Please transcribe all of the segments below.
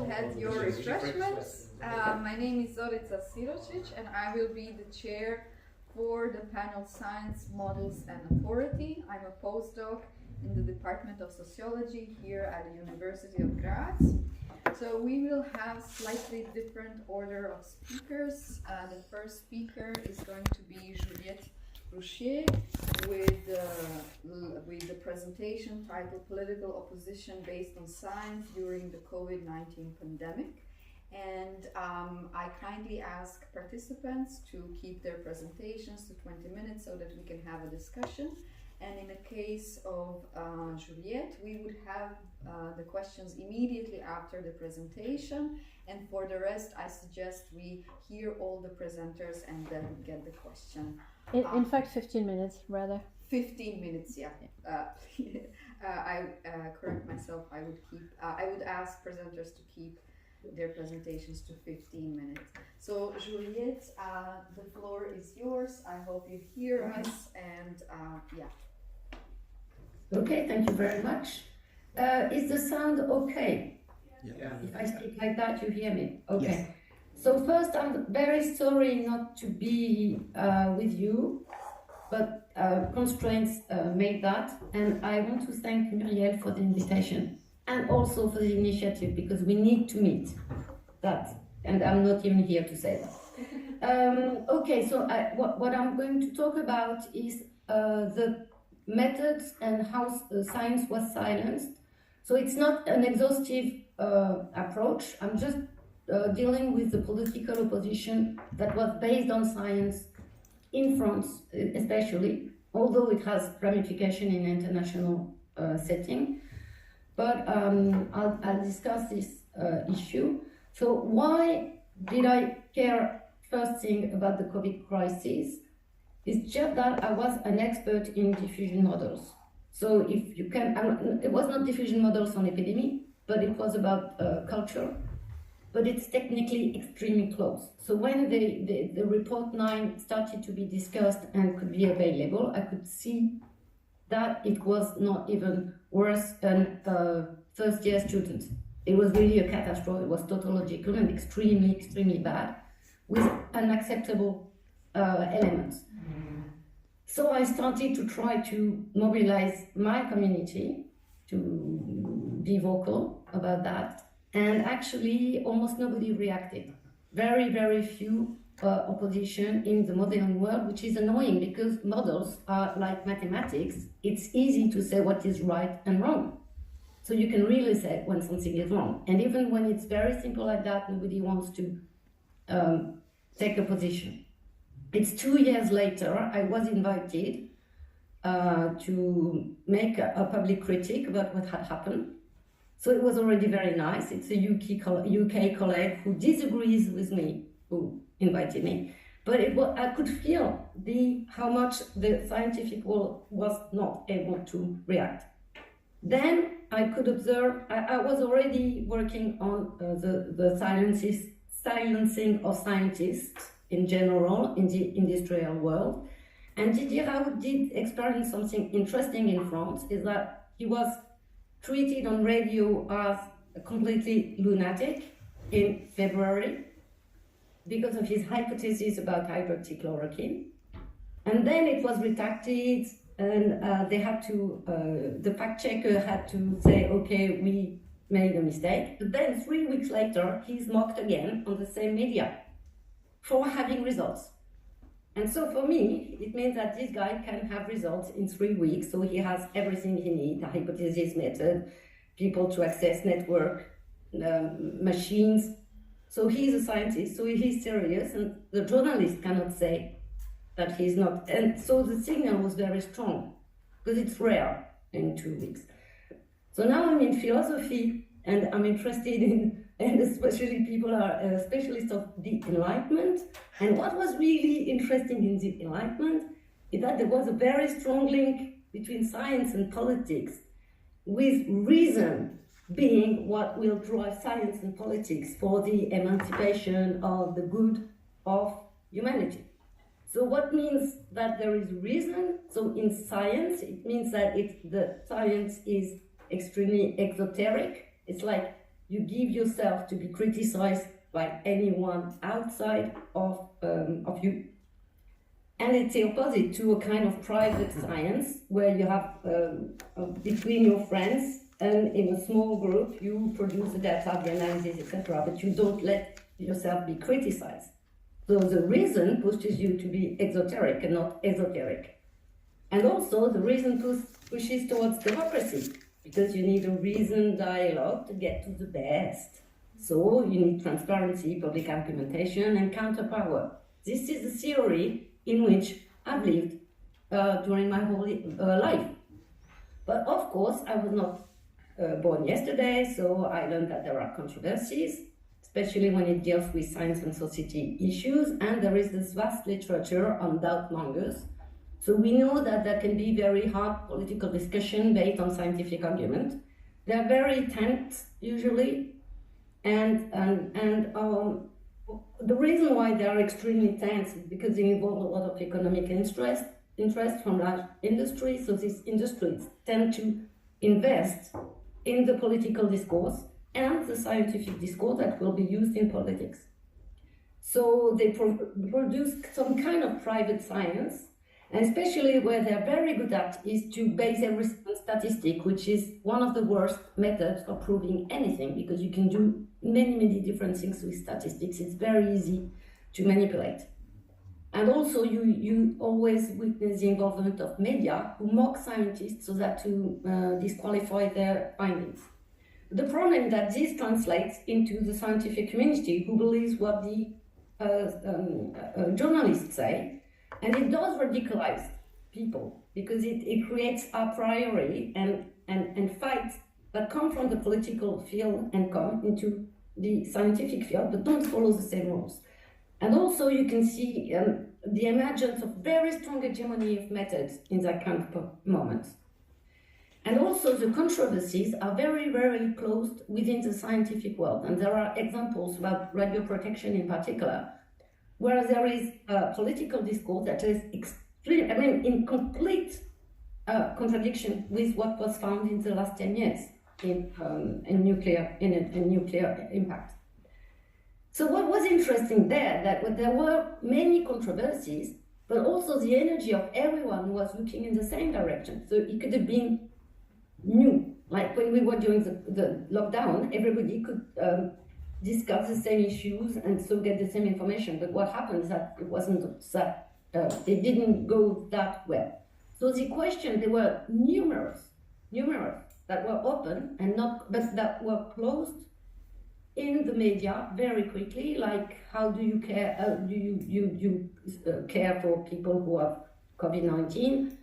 ahead your refreshments. My name is Zorica-Iva and I will be the chair for the panel Science, Models and Authority. I'm a postdoc in the Department of Sociology here at the University of Graz. So we will have slightly different order of speakers. The first speaker is going to be Juliette Rouchier with the presentation titled Political Opposition Based on Science During the COVID-19 Pandemic. And I kindly ask participants to keep their presentations to 20 minutes so that we can have a discussion. And in the case of Juliette, we would have the questions immediately after the presentation. And for the rest, I suggest we hear all the presenters and then get the question. In fact, 15 minutes rather. 15 minutes, yeah. I correct myself. I would ask presenters to keep their presentations to 15 minutes. So Juliette, the floor is yours. I hope you hear us, and yeah. Okay, thank you very much. Is the sound okay? Yeah. If I speak like that, you hear me? Okay. Yes. So first, I'm very sorry not to be with you, but constraints made that, and I want to thank Muriel for the invitation and also for the initiative, because we need to meet that, and I'm not even here to say that. Okay, so what I'm going to talk about is the methods and how science was silenced. So it's not an exhaustive approach. I'm just dealing with the political opposition that was based on science in France, especially, although it has ramification in international setting. But I'll discuss this issue. So why did I care first thing about the COVID crisis? It's just that I was an expert in diffusion models. So if you can, it was not diffusion models on epidemic, but it was about culture. But it's technically extremely close. So when the report 9 started to be discussed and could be available, I could see that it was not even worse than first-year students. It was really a catastrophe. It was tautological and extremely, extremely bad, with unacceptable elements. So I started to try to mobilize my community to be vocal about that. And actually, almost nobody reacted. Very, very few opposition in the modeling world, which is annoying because models are like mathematics. It's easy to say what is right and wrong. So you can really say when something is wrong. And even when it's very simple like that, nobody wants to take a position. It's 2 years later, I was invited to make a public critique about what had happened. So it was already very nice. It's a UK colleague who disagrees with me, who invited me. But I could feel how much the scientific world was not able to react. Then I could observe, I was already working on the silencing of scientists in general in the industrial world. And Didier Raoult did experience something interesting in France, is that he was treated on radio as completely lunatic in February because of his hypothesis about hydroxychloroquine. And then it was retracted, and they had to, the fact checker had to say, okay, we made a mistake. But then 3 weeks later, he's mocked again on the same media for having results. And so for me, it means that this guy can have results in 3 weeks. So he has everything he needs, a hypothesis method, people to access network, machines. So he's a scientist, so he's serious, and the journalist cannot say that he's not. And so the signal was very strong, because it's rare in 2 weeks. So now I'm in philosophy, and I'm interested in, and especially people are specialists of the Enlightenment. And what was really interesting in the Enlightenment is that there was a very strong link between science and politics, with reason being what will drive science and politics for the emancipation of the good of humanity. So what means that there is reason? So in science, it means that the science is extremely exoteric. It's like you give yourself to be criticized by anyone outside of you. And it's the opposite to a kind of private science where you have between your friends and in a small group you produce the data, the analysis, etc. But you don't let yourself be criticized. So the reason pushes you to be exoteric and not esoteric. And also the reason pushes towards democracy, because you need a reasoned dialogue to get to the best. So you need transparency, public argumentation, and counterpower. This is the theory in which I've lived during my whole life. But of course, I was not born yesterday, so I learned that there are controversies, especially when it deals with science and society issues, and there is this vast literature on doubtmongers. So we know that there can be very hard political discussion based on scientific argument. They're very tense, usually, and the reason why they are extremely tense is because they involve a lot of economic interest from large industries. So these industries tend to invest in the political discourse and the scientific discourse that will be used in politics. So they produce some kind of private science, and especially where they're very good at is to base everything on statistic, which is one of the worst methods for proving anything, because you can do many different things with statistics. It's very easy to manipulate. And also you always witness the involvement of media who mock scientists so that to disqualify their findings. The problem is that this translates into the scientific community who believes what the journalists say, and it does radicalize people because it creates a priori and fights that come from the political field and come into the scientific field but don't follow the same rules. And also you can see the emergence of very strong hegemony of methods in that kind of moment. And also the controversies are very closed within the scientific world. And there are examples about radioprotection in particular, where there is a political discourse that is in complete contradiction with what was found in the last 10 years in nuclear impact. So what was interesting that there were many controversies, but also the energy of everyone was looking in the same direction. So it could have been new, like when we were doing the lockdown, everybody could discuss the same issues and so get the same information. But what happened is that it wasn't that, it didn't go that well. So the question, there were numerous that were open and not, but that were closed in the media very quickly, like how do you care, do you care for people who have COVID-19?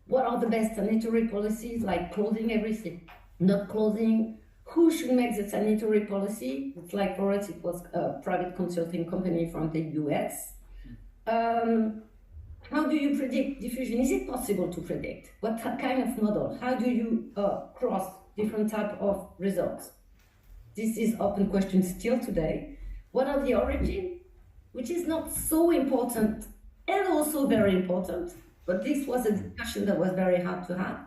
What are the best sanitary policies, like closing everything, not closing? Who should make the sanitary policy? It's like for us, it was a private consulting company from the US. How do you predict diffusion? Is it possible to predict? What kind of model? How do you cross different type of results? This is open question still today. What are the origin? Which is not so important and also very important, but this was a discussion that was very hard to have.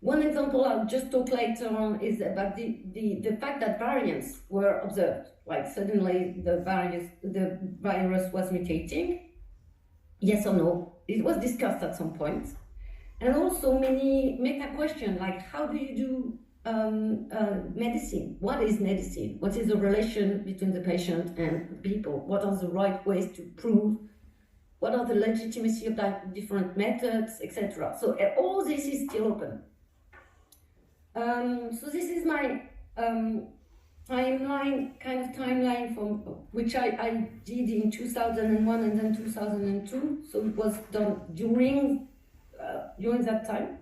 One example I'll just talk later on is about the fact that variants were observed. Like suddenly the virus was mutating. Yes or no? It was discussed at some point. And also many meta questions like how do you do medicine? What is medicine? What is the relation between the patient and the people? What are the right ways to prove? What are the legitimacy of different methods, etc.? So all this is still open. So this is my timeline from which I did in 2001 and then 2002. So it was done during that time.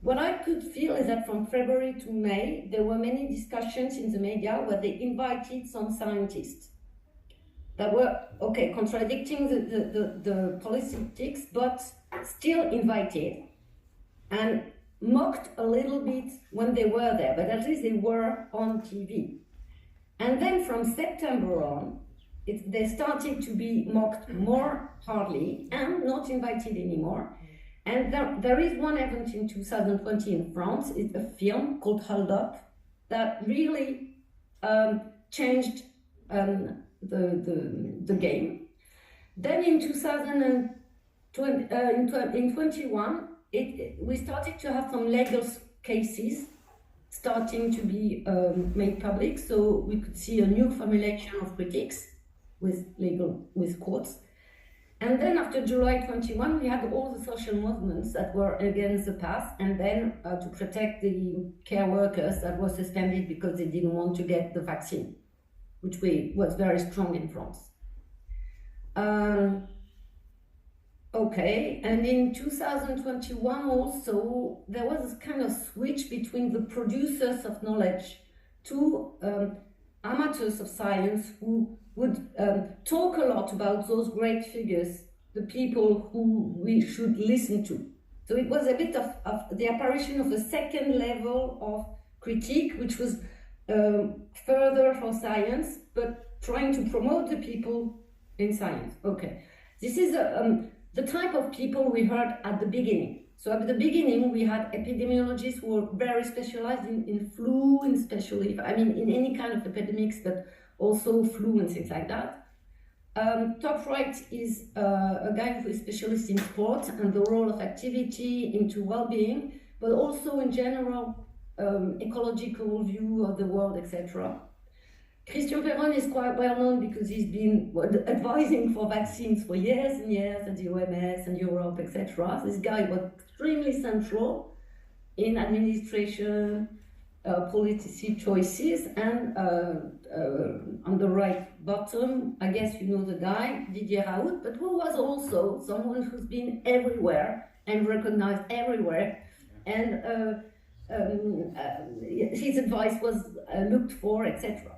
What I could feel is that from February to May, there were many discussions in the media where they invited some scientists that were, contradicting the politics, but still invited and mocked a little bit when they were there, but at least they were on TV. And then from September on, they started to be mocked more hardly and not invited anymore. And there is one event in 2020 in France. It's a film called Hold Up, that really changed the game. Then in 2021, we started to have some legal cases starting to be made public, so we could see a new formulation of critiques with courts. And then after July 21, we had all the social movements that were against the pass, and then to protect the care workers that were suspended because they didn't want to get the vaccine, which was very strong in France. Okay, and in 2021 also, there was this kind of switch between the producers of knowledge to amateurs of science who would talk a lot about those great figures, the people who we should listen to. So it was a bit of the apparition of a second level of critique, which was further for science, but trying to promote the people in science. Okay, this is the type of people we heard at the beginning. So at the beginning, we had epidemiologists who were very specialized in flu, especially, I mean, in any kind of epidemics, but also flu and things like that. Top right is a guy who is specialist in sport and the role of activity into well-being, but also in general, ecological view of the world, etc. Christian Perron is quite well known because he's been advising for vaccines for years and years at the OMS and Europe, etc. This guy was extremely central in administration, policy choices, and on the right bottom, I guess you know the guy, Didier Raoult, but who was also someone who's been everywhere and recognized everywhere, and his advice was looked for, etc.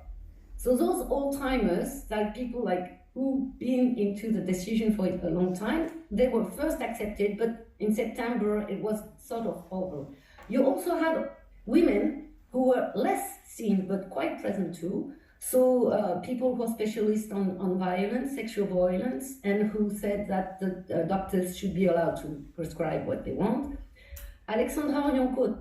So those old-timers, like people like who've been into the decision for a long time, they were first accepted, but in September it was sort of over. You also had women who were less seen but quite present too. So people who are specialists on violence, sexual violence, and who said that the doctors should be allowed to prescribe what they want. Alexandra Orion-Côte,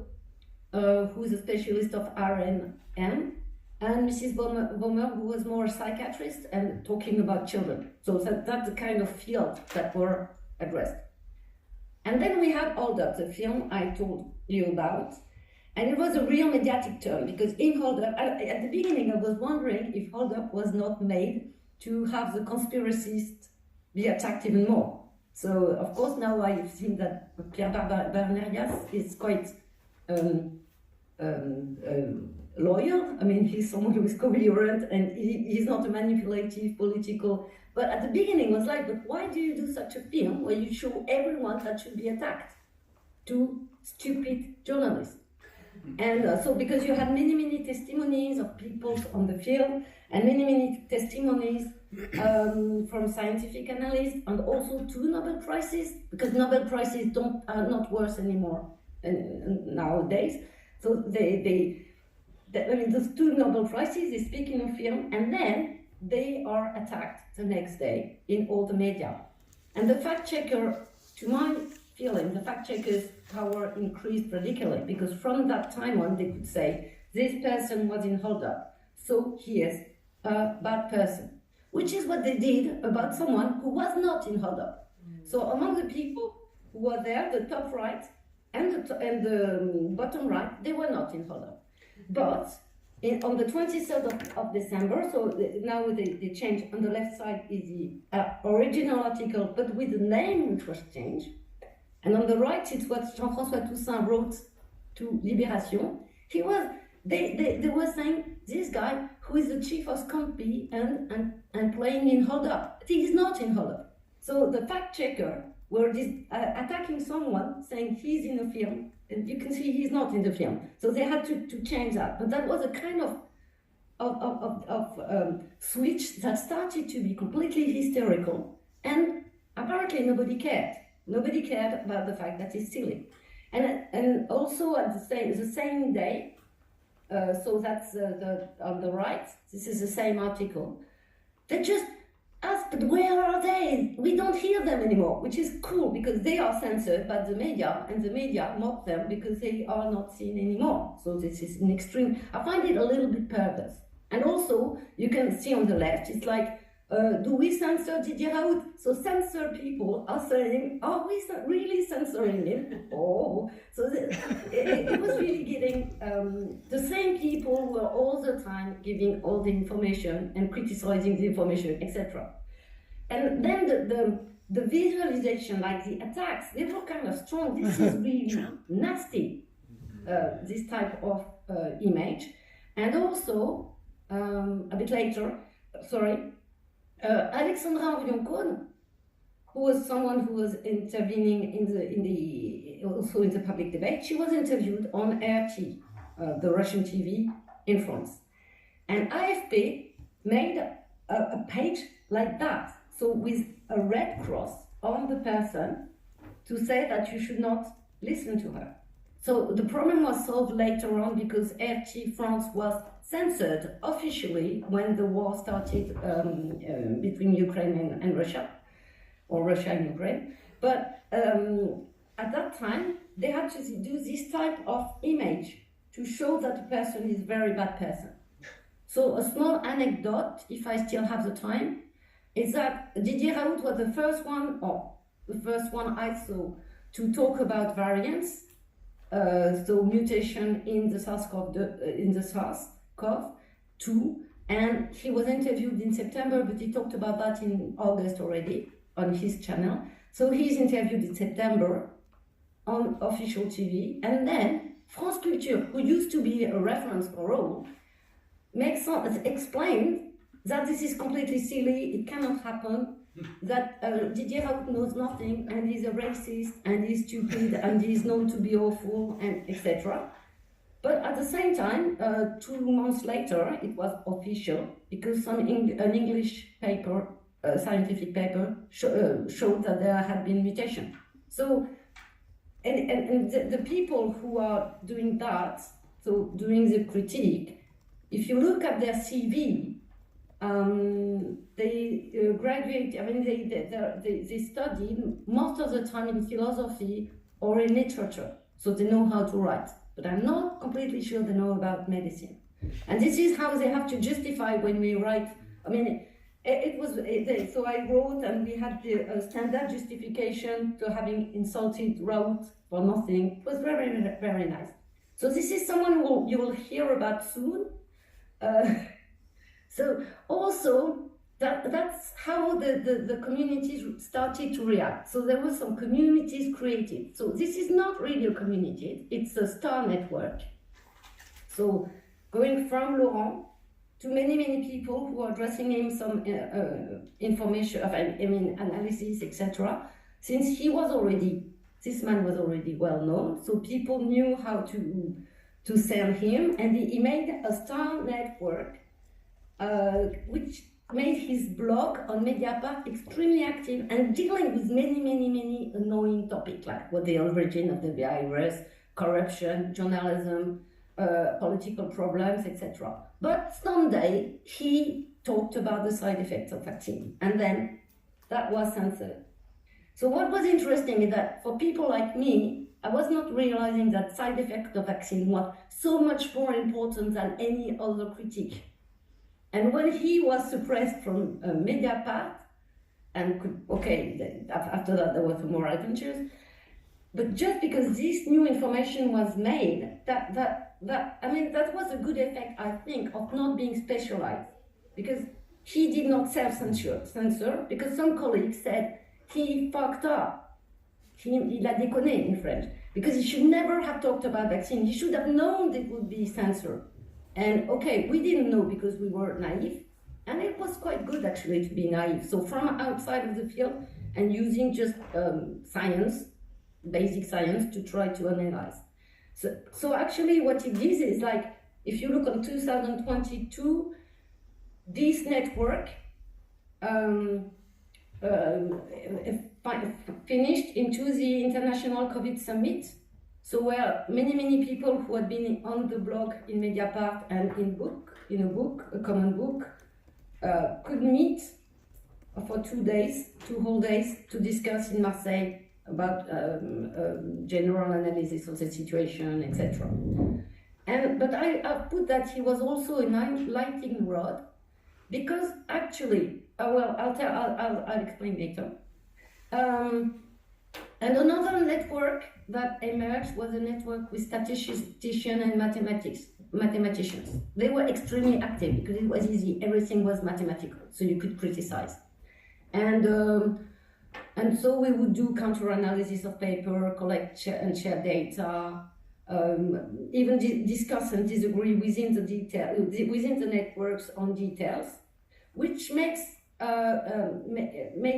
who is a specialist of RNM, and Mrs. Baumer, who was more a psychiatrist and talking about children. So that's the kind of field that were addressed. And then we had Hold Up, the film I told you about. And it was a real mediatic term because in Hold Up, at the beginning I was wondering if Hold Up was not made to have the conspiracists be attacked even more. So of course now I've seen that Pierre Bernerias is quite lawyer. I mean, he's someone who is coherent and he's not a manipulative political. But at the beginning, it was like, but why do you do such a film where you show everyone that should be attacked? To stupid journalists. And so, because you had many testimonies of people on the field and many testimonies from scientific analysts and also 2 Nobel Prizes, because Nobel Prizes are not worth anymore nowadays. So those 2 Nobel Prizes, they speak in a film, and then they are attacked the next day in all the media. And the fact checker, to my feeling, the fact checker's power increased radically, because from that time on, they could say, this person was in Hold Up, so he is a bad person, which is what they did about someone who was not in Hold Up. So among the people who were there, the top right and the bottom right, they were not in Hold Up. But on the 23rd of December, so now they changed, on the left side is the original article, but with the name which was changed. And on the right, it's what Jean-François Toussaint wrote to Libération. They were saying, this guy who is the chief of Scampi and playing in Hold Up, he is not in Hold Up. So the fact checker were attacking someone, saying he's in a film, and you can see he's not in the film. So they had to change that. But that was a kind of switch that started to be completely hysterical. And apparently nobody cared. Nobody cared about the fact that it's silly. And also at the same day, so that's on the right, this is the same article, they just asked, but where are they? We don't hear them anymore, which is cool because they are censored by the media, and the media mock them because they are not seen anymore. So this is an extreme. I find it a little bit perverse. And also, you can see on the left, it's like, do we censor Didier Raoult? So censor people are saying, are we really censoring him? Oh, so it was really getting, the same people were all the time giving all the information and criticizing the information, etc. And then the visualization, like the attacks, they were kind of strong. This is really nasty, this type of image. And also, a bit later, Alexandra Orion-Cohn, who was someone who was intervening also in the public debate, she was interviewed on RT, the Russian TV in France. And AFP made a page like that, so with a red cross on the person to say that you should not listen to her. So the problem was solved later on because RT France was censored officially when the war started between Ukraine and Russia, or Russia and Ukraine. But at that time, they had to do this type of image to show that the person is a very bad person. So a small anecdote, if I still have the time, is that Didier Raoult was the first one I saw to talk about variants. So mutation in the SARS-CoV-2, and he was interviewed in September, but he talked about that in August already on his channel. So he's interviewed in September on official TV, and then France Culture, who used to be a reference for all, explained that this is completely silly, it cannot happen, that Didier Raoult knows nothing and he's a racist and he's stupid and he's known to be awful and etc. But at the same time, 2 months later, it was official because an English paper, a scientific paper, showed that there had been mutation. So, and the people who are doing that, so doing the critique, if you look at their CV, they graduate, I mean, they study most of the time in philosophy or in literature, so they know how to write. But I'm not completely sure they know about medicine. And this is how they have to justify when we write. I mean, so I wrote and we had the standard justification to having insulted Raoult for nothing. It was very, very nice. So this is someone who you will hear about soon. So also, that's how the communities started to react. So there were some communities created. So this is not really a community, it's a star network. So going from Laurent to many, many people who are addressing him some information, analysis, etc. Since this man was already well known, so people knew how to sell him, and he made a star network which made his blog on Mediapart extremely active and dealing with many, many, many annoying topics like what the origin of the virus, corruption, journalism, political problems, etc. But someday he talked about the side effects of vaccine, and then that was censored. So what was interesting is that for people like me, I was not realizing that side effects of vaccine was so much more important than any other critique. And when he was suppressed from Mediapart, and after that there was more adventures, but just because this new information was made, that was a good effect, I think, of not being specialized, because he did not self-censor, because some colleagues said he fucked up, il a déconné in French, because he should never have talked about vaccine. He should have known it would be censored. And we didn't know because we were naive, and it was quite good actually to be naive. So from outside of the field and using just science, basic science, to try to analyze. So actually what it is like, if you look on 2022, this network finished into the International COVID Summit. So where many people who had been on the blog in Mediapart and in a common book, could meet for 2 days, 2 whole days, to discuss in Marseille about general analysis of the situation, etc. But I put that he was also a lightning rod, because actually, I'll explain later. And another network that emerged was a network with statisticians and mathematicians. They were extremely active because it was easy, everything was mathematical, so you could criticize. And so we would do counter-analysis of paper, collect and share data, even discuss and disagree within the networks on details, which made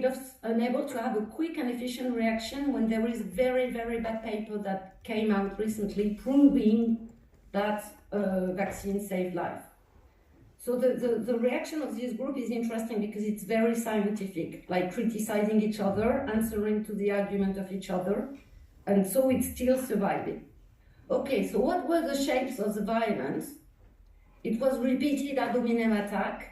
us unable to have a quick and efficient reaction when there is a very, very bad paper that came out recently proving that vaccines save life. So the reaction of this group is interesting because it's very scientific, like criticizing each other, answering to the argument of each other, and so it's still surviving. Okay, so what were the shapes of the violence? It was repeated ad hominem attack.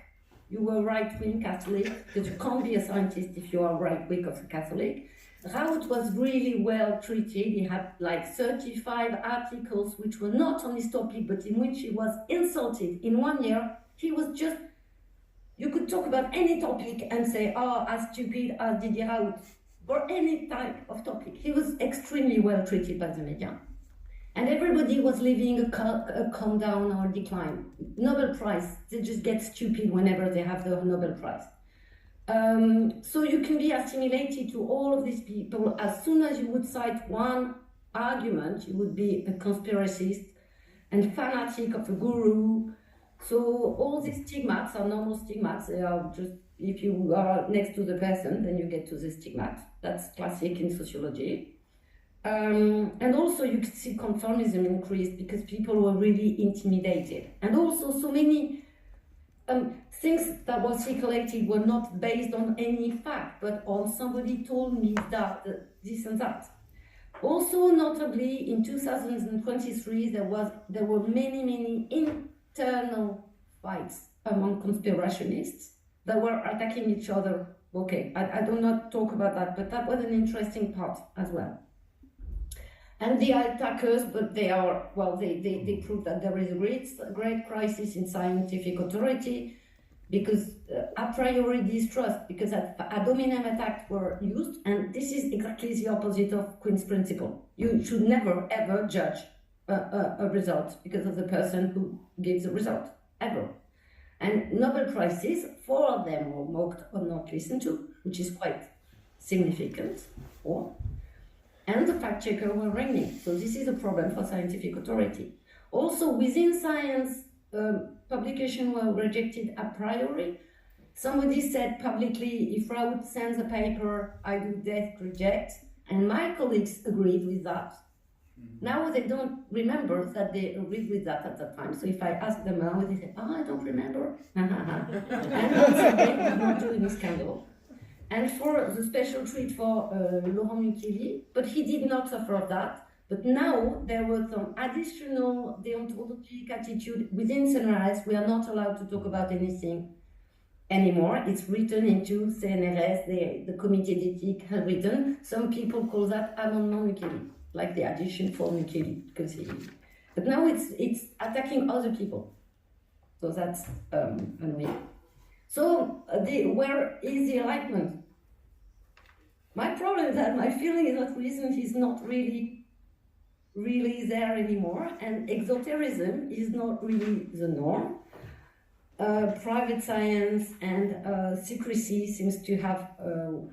You were right-wing Catholic, because you can't be a scientist if you are right-wing of a Catholic. Raoult was really well treated. He had like 35 articles which were not on his topic, but in which he was insulted. In 1 year, he was just, you could talk about any topic and say, oh, as stupid as Didier Raoult, or any type of topic. He was extremely well treated by the media. And everybody was living a calm down or decline. Nobel Prize, they just get stupid whenever they have the Nobel Prize. So you can be assimilated to all of these people. As soon as you would cite one argument, you would be a conspiracist and fanatic of a guru. So all these stigmats are normal stigmats. They are just, if you are next to the person, then you get to the stigmat. That's classic in sociology. And also you could see conformism increased because people were really intimidated. And also so many things that were circulated were not based on any fact, but on somebody told me that, this and that. Also, notably, in 2023, there were many internal fights among conspirationists that were attacking each other. Okay, I do not talk about that, but that was an interesting part as well. And the attackers, but they prove that there is a great crisis in scientific authority, because a priori distrust, because ad hominem attacks were used, and this is exactly the opposite of Queen's principle. You should never, ever judge a result because of the person who gives the result, ever. And Nobel Prizes, 4 of them were mocked or not listened to, which is quite significant. And the fact checker were reigning. So this is a problem for scientific authority. Also, within science, publication were rejected a priori. Somebody said publicly, if Raoult sends a paper, I do death reject. And my colleagues agreed with that. Now they don't remember that they agreed with that at that time. So if I ask them now, they say, I don't remember. And once again, we not do any scandal. And for the special treat for Laurent Mucchielli, but he did not suffer of that. But now there was some additional deontologic attitude within CNRS. We are not allowed to talk about anything anymore. It's written into CNRS, the Comité d'éthique has written. Some people call that amendment Mucchielli, like the addition for Mucchielli. But now it's attacking other people. So that's annoying. So where is the enlightenment? My problem is that my feeling is that reason is not really there anymore, and exoterism is not really the norm. Private science and secrecy seems to have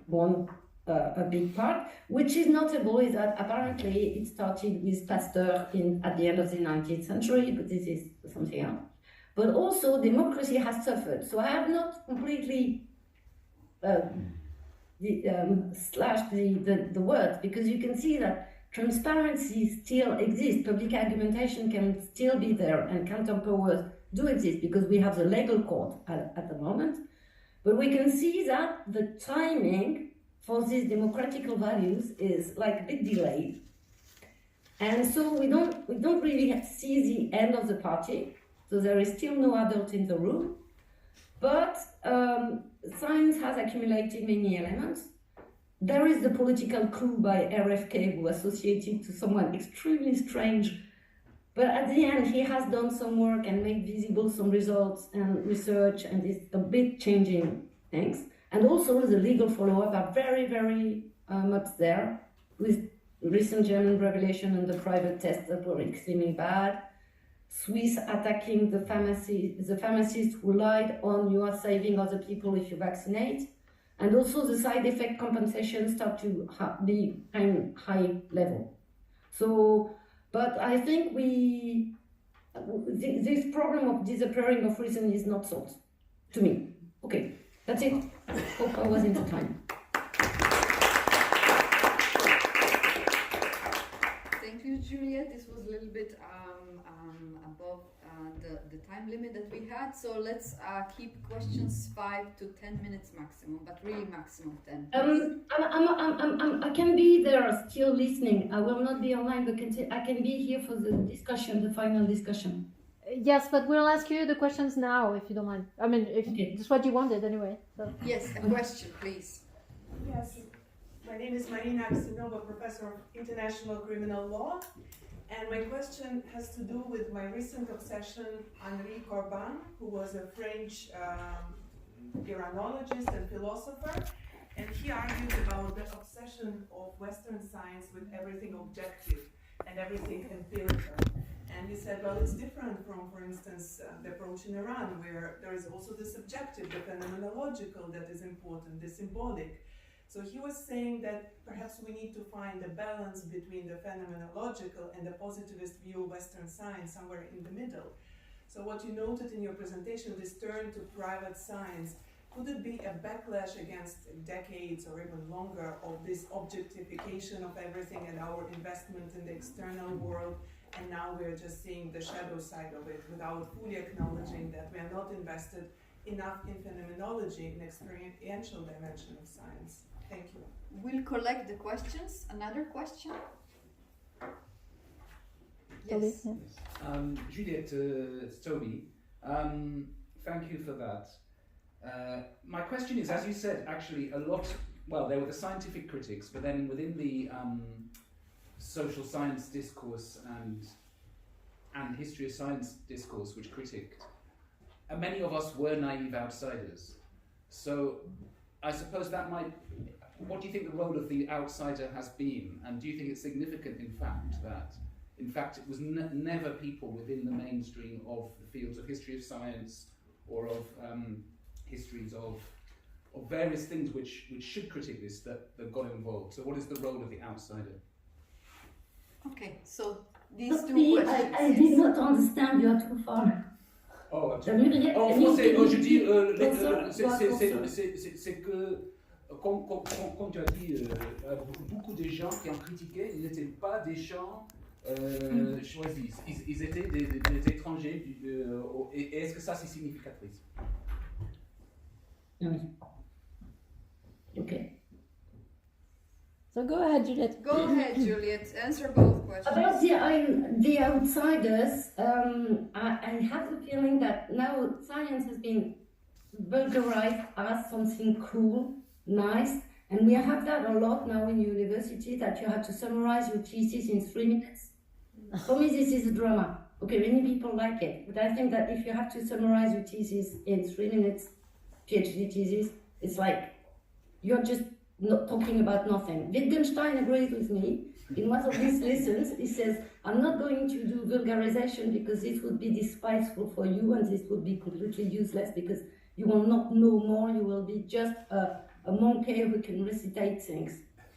won a big part. Which is notable is that apparently it started with Pasteur at the end of the 19th century, but this is something else. But also democracy has suffered. So I have not completely slashed the words, because you can see that transparency still exists, public argumentation can still be there, and counterpowers do exist because we have the legal court at the moment. But we can see that the timing for these democratical values is like a bit delayed. And so we don't really see the end of the party. So there is still no adult in the room, but science has accumulated many elements. There is the political coup by RFK, who associated to someone extremely strange. But at the end, he has done some work and made visible some results and research, and is a bit changing things. And also the legal follow-up are very, very much there, with recent German revelation on the private tests that were extremely bad. Swiss attacking the pharmacists who lied on you are saving other people if you vaccinate. And also the side effect compensation start to be kind of high level. So, but I think this problem of disappearing of reason is not solved, to me. Okay, that's it. Hope I was into time. Thank you, Juliette. This was a little bit above the time limit that we had. So let's keep questions 5 to 10 minutes maximum, but really maximum 10. I can be there still listening. I will not be online, but I can be here for the discussion, the final discussion. Yes, but we'll ask you the questions now, if you don't mind. I mean, if Okay. that's what you wanted anyway. So. Yes, a question, please. Yes, my name is Marina Aksinova, professor of international criminal law, and my question has to do with my recent obsession, Henri Corbin, who was a French Iranologist and philosopher, and he argued about the obsession of Western science with everything objective and everything empirical. And he said, well, it's different from, for instance, the approach in Iran, where there is also the subjective, the phenomenological that is important, the symbolic. So he was saying that perhaps we need to find a balance between the phenomenological and the positivist view of Western science, somewhere in the middle. So what you noted in your presentation, this turn to private science, could it be a backlash against decades or even longer of this objectification of everything and our investment in the external world? And now we're just seeing the shadow side of it without fully acknowledging that we are not invested enough in phenomenology, in experiential dimension of science. Thank you. We'll collect the questions. Another question? Toby, Yes. yeah. Juliette, it's Toby. Thank you for that. My question is, as you said, actually a lot, well, there were the scientific critics, but then within the social science discourse and history of science discourse which critiqued, many of us were naive outsiders. So I suppose that might, what do you think the role of the outsider has been? And do you think it's significant, in fact, that in fact it was never people within the mainstream of the fields of history of science or of histories of various things which should critique this that got involved? So what is the role of the outsider? Okay, so these two Sophie, questions. I did not understand, you are too far. Oh, En français, je dis, c'est c'est que, comme tu as dit, beaucoup de gens qui ont critiqué, ils n'étaient pas des gens choisis, ils étaient des étrangers, et est-ce que ça c'est significatrice? Oui. Okay. So go ahead, Juliette. Go ahead, Juliette. Answer both questions. About the outsiders, I have the feeling that now science has been vulgarized as something cool, nice, and we have that a lot now in university, that you have to summarize your thesis in 3 minutes. For me, this is a drama. Okay, many people like it, but I think that if you have to summarize your thesis in 3 minutes, PhD thesis, it's like you're just not talking about nothing. Wittgenstein agrees with me. In one of his lessons, he says, I'm not going to do vulgarization because this would be despiceful for you and this would be completely useless because you will not know more, you will be just a monkey who can recitate things.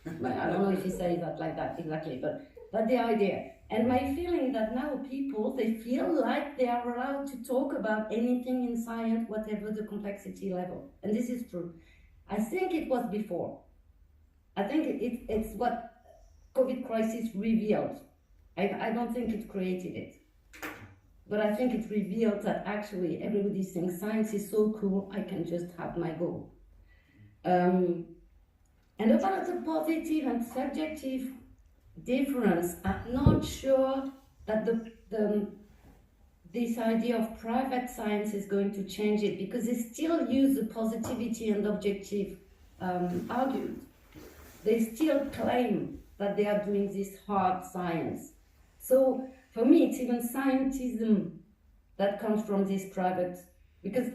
But I don't know if he says that like that exactly, but that's the idea. And my feeling that now people, they feel like they are allowed to talk about anything in science, whatever the complexity level. And this is true. I think it was before. I think it's what COVID crisis revealed. I don't think it created it. But I think it revealed that actually everybody thinks science is so cool, I can just have my goal. And about the positive and subjective difference, I'm not sure that the this idea of private science is going to change it, because they still use the positivity and objective argument. They still claim that they are doing this hard science. So for me, it's even scientism that comes from this private, because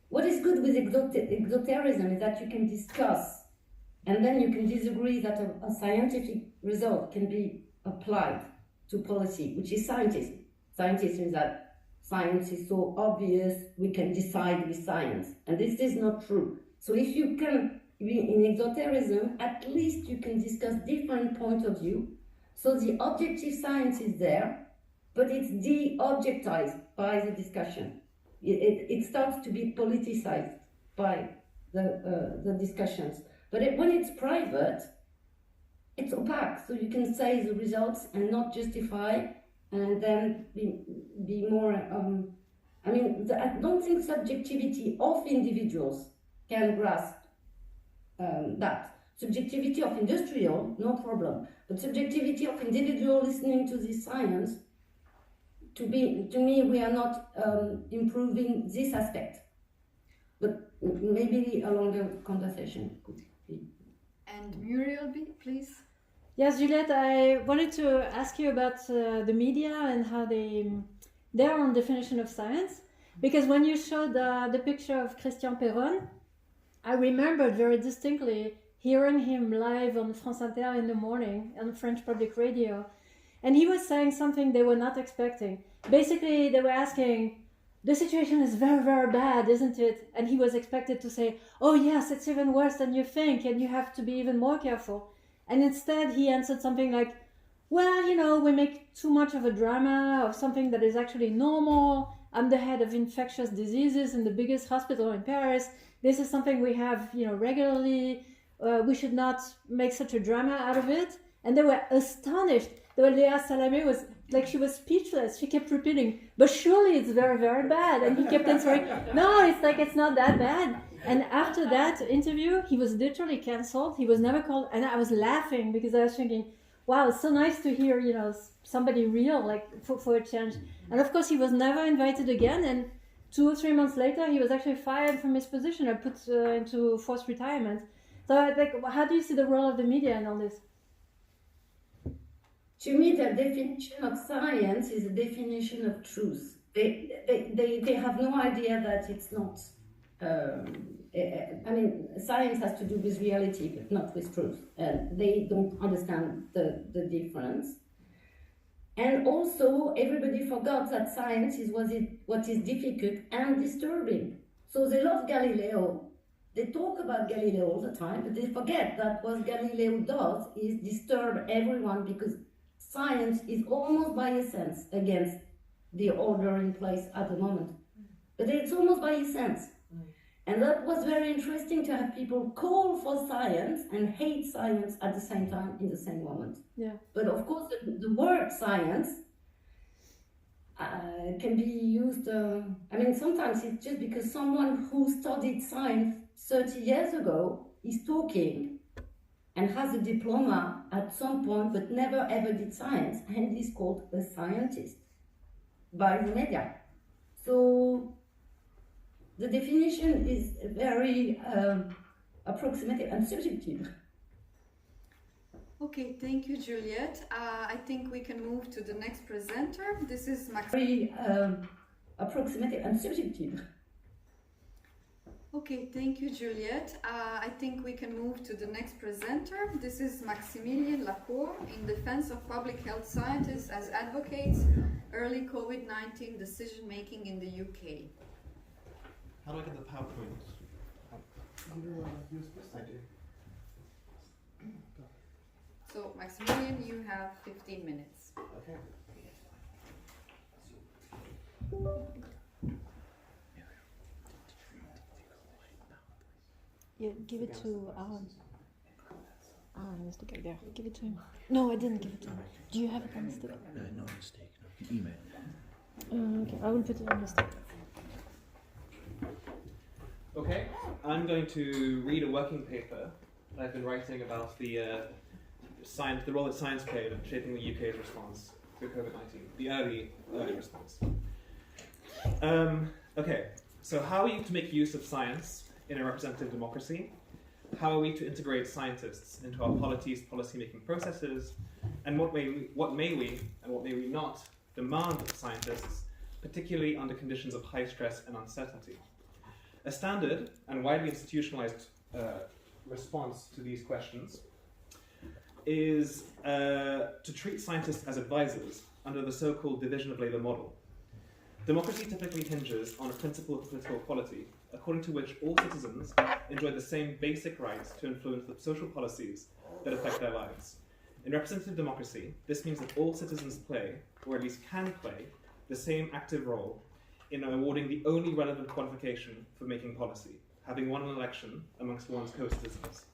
what is good with exoterism is that you can discuss, and then you can disagree that a scientific result can be applied to policy, which is scientism. Scientism is that science is so obvious, we can decide with science. And this is not true. So if you can be in exoterism, at least you can discuss different points of view. So the objective science is there, but it's de-objectized by the discussion. It starts to be politicized by the discussions. But when it's private, it's opaque. So you can say the results and not justify, and then be more. I don't think subjectivity of individuals can grasp that. Subjectivity of industrial, no problem. But subjectivity of individual listening to this science, to me, we are not improving this aspect. But maybe a longer conversation could be. And Muriel, please. Yes, Juliette, I wanted to ask you about the media and how their own definition of science. Because when you showed the picture of Christian Perron, I remembered very distinctly hearing him live on France Inter in the morning on French public radio. And he was saying something they were not expecting. Basically, they were asking, the situation is very, very bad, isn't it? And he was expected to say, oh yes, it's even worse than you think, and you have to be even more careful. And instead, he answered something like, well, we make too much of a drama of something that is actually normal. I'm the head of infectious diseases in the biggest hospital in Paris. This is something we have, regularly. We should not make such a drama out of it. And they were astonished. Léa Salamé was like, she was speechless. She kept repeating, but surely it's very, very bad. And he kept answering, no, it's not that bad. And after that interview, he was literally cancelled. He was never called. And I was laughing because I was thinking, wow, it's so nice to hear, somebody real, like for a change. And of course, he was never invited again. And 2 or 3 months later, he was actually fired from his position or put into forced retirement. So, how do you see the role of the media in all this? To me, the definition of science is a definition of truth. They have no idea that it's not. Science has to do with reality, but not with truth. And they don't understand the difference. And also, everybody forgot that science is what is difficult and disturbing. So they love Galileo. They talk about Galileo all the time, but they forget that what Galileo does is disturb everyone, because science is almost by essence against the order in place at the moment. But it's almost by essence. And that was very interesting to have people call for science and hate science at the same time in the same moment. Yeah. But of course, the word science can be used. Sometimes it's just because someone who studied science 30 years ago is talking and has a diploma at some point, but never ever did science, and is called a scientist by the media. So the definition is very approximative and subjective. Okay, thank you, Juliette. I think we can move to the next presenter. This is Very approximative and subjective. Okay, thank you, Juliette. I think we can move to the next presenter. This is Maximilien Lacour, in defense of public health scientists as advocates, early COVID-19 decision-making in the UK. How do I get the PowerPoint? Use this. I do. So, Maximilien, you have 15 minutes. Okay. Yeah, give it to Aaron. Aaron is the guy there. Give it to him. No, I didn't give it to him. Do you have it on the stick? No mistake. No. Email. Okay, I will put it on the stick. Okay, I'm going to read a working paper that I've been writing about the role that science played in shaping the UK's response to COVID-19, the early response. Okay, so how are we to make use of science in a representative democracy? How are we to integrate scientists into our policy-making processes? And what may we and what may we not demand of scientists, particularly under conditions of high stress and uncertainty? A standard and widely institutionalized response to these questions is to treat scientists as advisors under the so-called division of labor model. Democracy typically hinges on a principle of political equality, according to which all citizens enjoy the same basic rights to influence the social policies that affect their lives. In representative democracy, this means that all citizens play, or at least can play, the same active role in awarding the only relevant qualification for making policy, having won an election amongst one's co-citizens.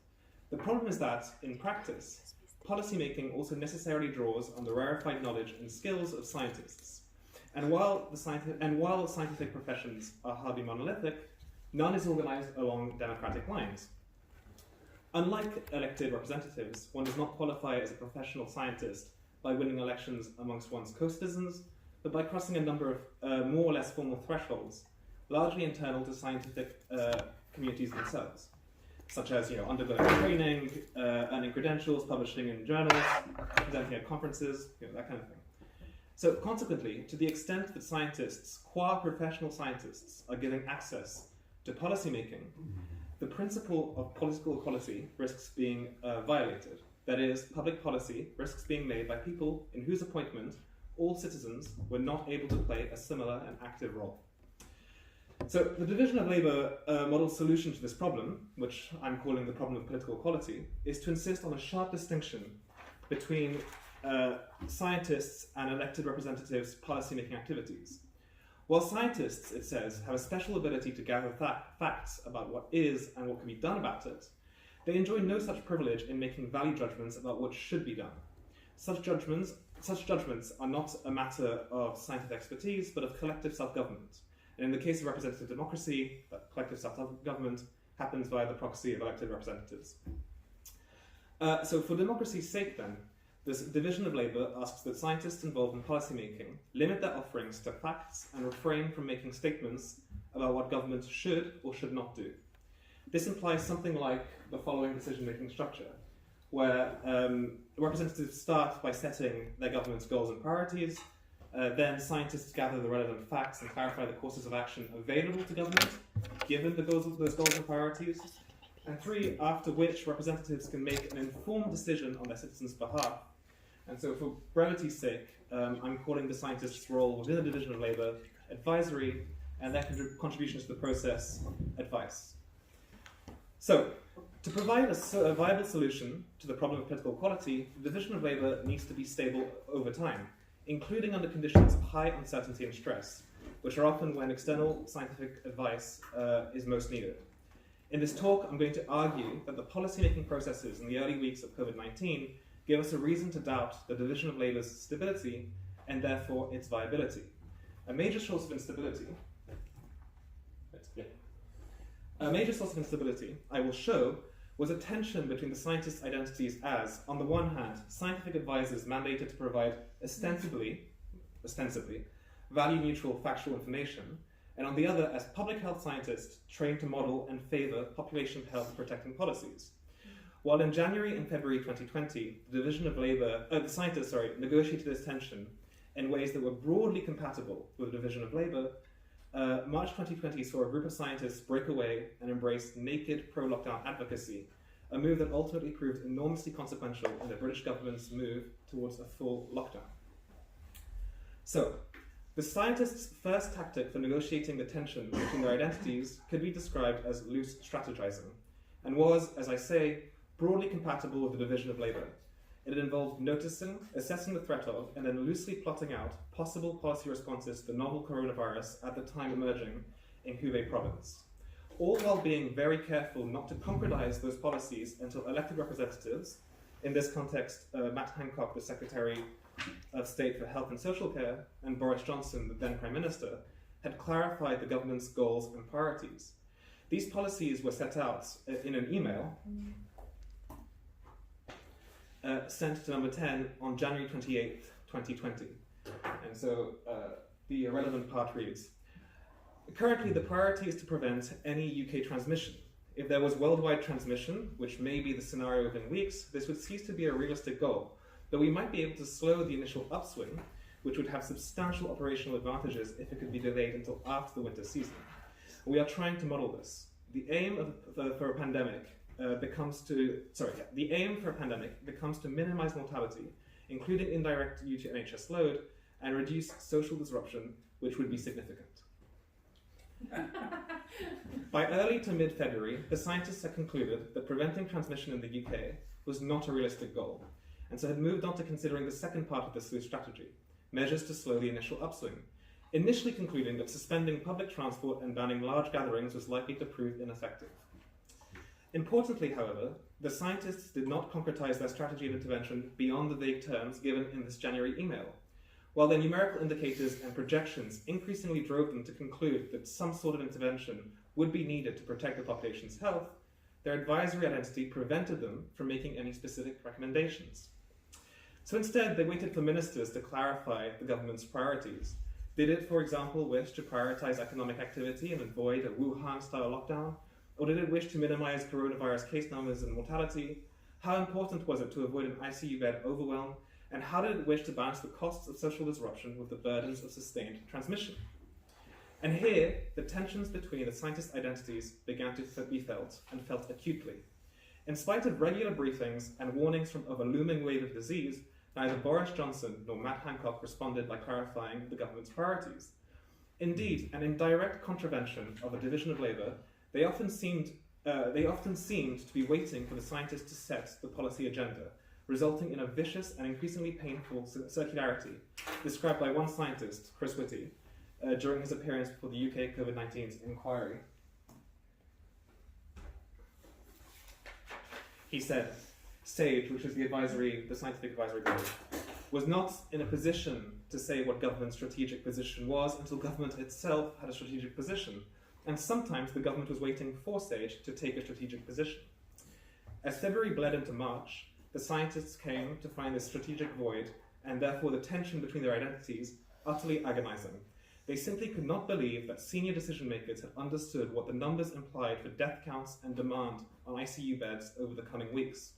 The problem is that, in practice, policymaking also necessarily draws on the rarefied knowledge and skills of scientists. And while scientific professions are hardly monolithic, none is organized along democratic lines. Unlike elected representatives, one does not qualify as a professional scientist by winning elections amongst one's co-citizens, but by crossing a number of more or less formal thresholds, largely internal to scientific communities themselves, such as undergoing training, earning credentials, publishing in journals, presenting at conferences, that kind of thing. So consequently, to the extent that scientists, qua professional scientists, are given access to policymaking, the principle of political equality risks being violated. That is, public policy risks being made by people in whose appointment all citizens were not able to play a similar and active role. So the division of labor model solution to this problem, which I'm calling the problem of political equality, is to insist on a sharp distinction between scientists and elected representatives' policymaking activities. While scientists, it says, have a special ability to gather facts about what is and what can be done about it, they enjoy no such privilege in making value judgments about what should be done. Such judgments are not a matter of scientific expertise, but of collective self-government. And in the case of representative democracy, that collective self-government happens via the proxy of elected representatives. So for democracy's sake then, this division of labor asks that scientists involved in policymaking limit their offerings to facts and refrain from making statements about what governments should or should not do. This implies something like the following decision-making structure, where representatives start by setting their government's goals and priorities, then scientists gather the relevant facts and clarify the courses of action available to government, given those goals and priorities, and 3, after which representatives can make an informed decision on their citizens' behalf. And so for brevity's sake, I'm calling the scientists' role within the division of labor advisory, and their contributions to the process advice. So, to provide a viable solution to the problem of political equality, the division of labor needs to be stable over time, including under conditions of high uncertainty and stress, which are often when external scientific advice is most needed. In this talk, I'm going to argue that the policymaking processes in the early weeks of COVID-19 give us a reason to doubt the division of labor's stability and therefore its viability. A major source of instability, I will show, was a tension between the scientists' identities as, on the one hand, scientific advisors mandated to provide ostensibly, value-neutral factual information, and on the other, as public health scientists trained to model and favour population health protecting policies. While in January and February 2020, the scientists negotiated this tension in ways that were broadly compatible with the division of labour, March 2020 saw a group of scientists break away and embrace naked pro-lockdown advocacy, a move that ultimately proved enormously consequential in the British government's move towards a full lockdown. So, the scientists' first tactic for negotiating the tension between their identities could be described as loose strategizing, and was, as I say, broadly compatible with the division of labour. It involved noticing, assessing the threat of, and then loosely plotting out possible policy responses to the novel coronavirus at the time emerging in Hubei province, all while being very careful not to concretize those policies until elected representatives, in this context Matt Hancock, the Secretary of State for Health and Social Care, and Boris Johnson, the then Prime Minister, had clarified the government's goals and priorities. These policies were set out in an email sent to number 10 on January 28th, 2020. And so the relevant part reads, Currently, the priority is to prevent any UK transmission. If there was worldwide transmission, which may be the scenario within weeks, this would cease to be a realistic goal, but we might be able to slow the initial upswing, which would have substantial operational advantages if it could be delayed until after the winter season. We are trying to model this. The aim for a pandemic becomes to minimize mortality, including indirect due to NHS load, and reduce social disruption, which would be significant. By early to mid-February, the scientists had concluded that preventing transmission in the UK was not a realistic goal, and so had moved on to considering the second part of the SLU strategy, measures to slow the initial upswing, initially concluding that suspending public transport and banning large gatherings was likely to prove ineffective. Importantly, however, the scientists did not concretize their strategy of intervention beyond the vague terms given in this January email. While their numerical indicators and projections increasingly drove them to conclude that some sort of intervention would be needed to protect the population's health, their advisory identity prevented them from making any specific recommendations. So instead, they waited for ministers to clarify the government's priorities. Did it, for example, wish to prioritize economic activity and avoid a Wuhan-style lockdown? Or did it wish to minimize coronavirus case numbers and mortality? How important was it to avoid an ICU bed overwhelm? And how did it wish to balance the costs of social disruption with the burdens of sustained transmission? And here, the tensions between the scientists' identities began to be felt, and felt acutely. In spite of regular briefings and warnings of a looming wave of disease, neither Boris Johnson nor Matt Hancock responded by clarifying the government's priorities. Indeed, and in direct contravention of a division of labour, they often seemed to be waiting for the scientists to set the policy agenda, resulting in a vicious and increasingly painful circularity, described by one scientist, Chris Whitty, during his appearance before the UK COVID-19 inquiry. He said, SAGE, which is the scientific advisory board, was not in a position to say what government's strategic position was until government itself had a strategic position, and sometimes the government was waiting for SAGE to take a strategic position. As February bled into March, the scientists came to find this strategic void, and therefore the tension between their identities utterly agonizing. They simply could not believe that senior decision makers had understood what the numbers implied for death counts and demand on ICU beds over the coming weeks.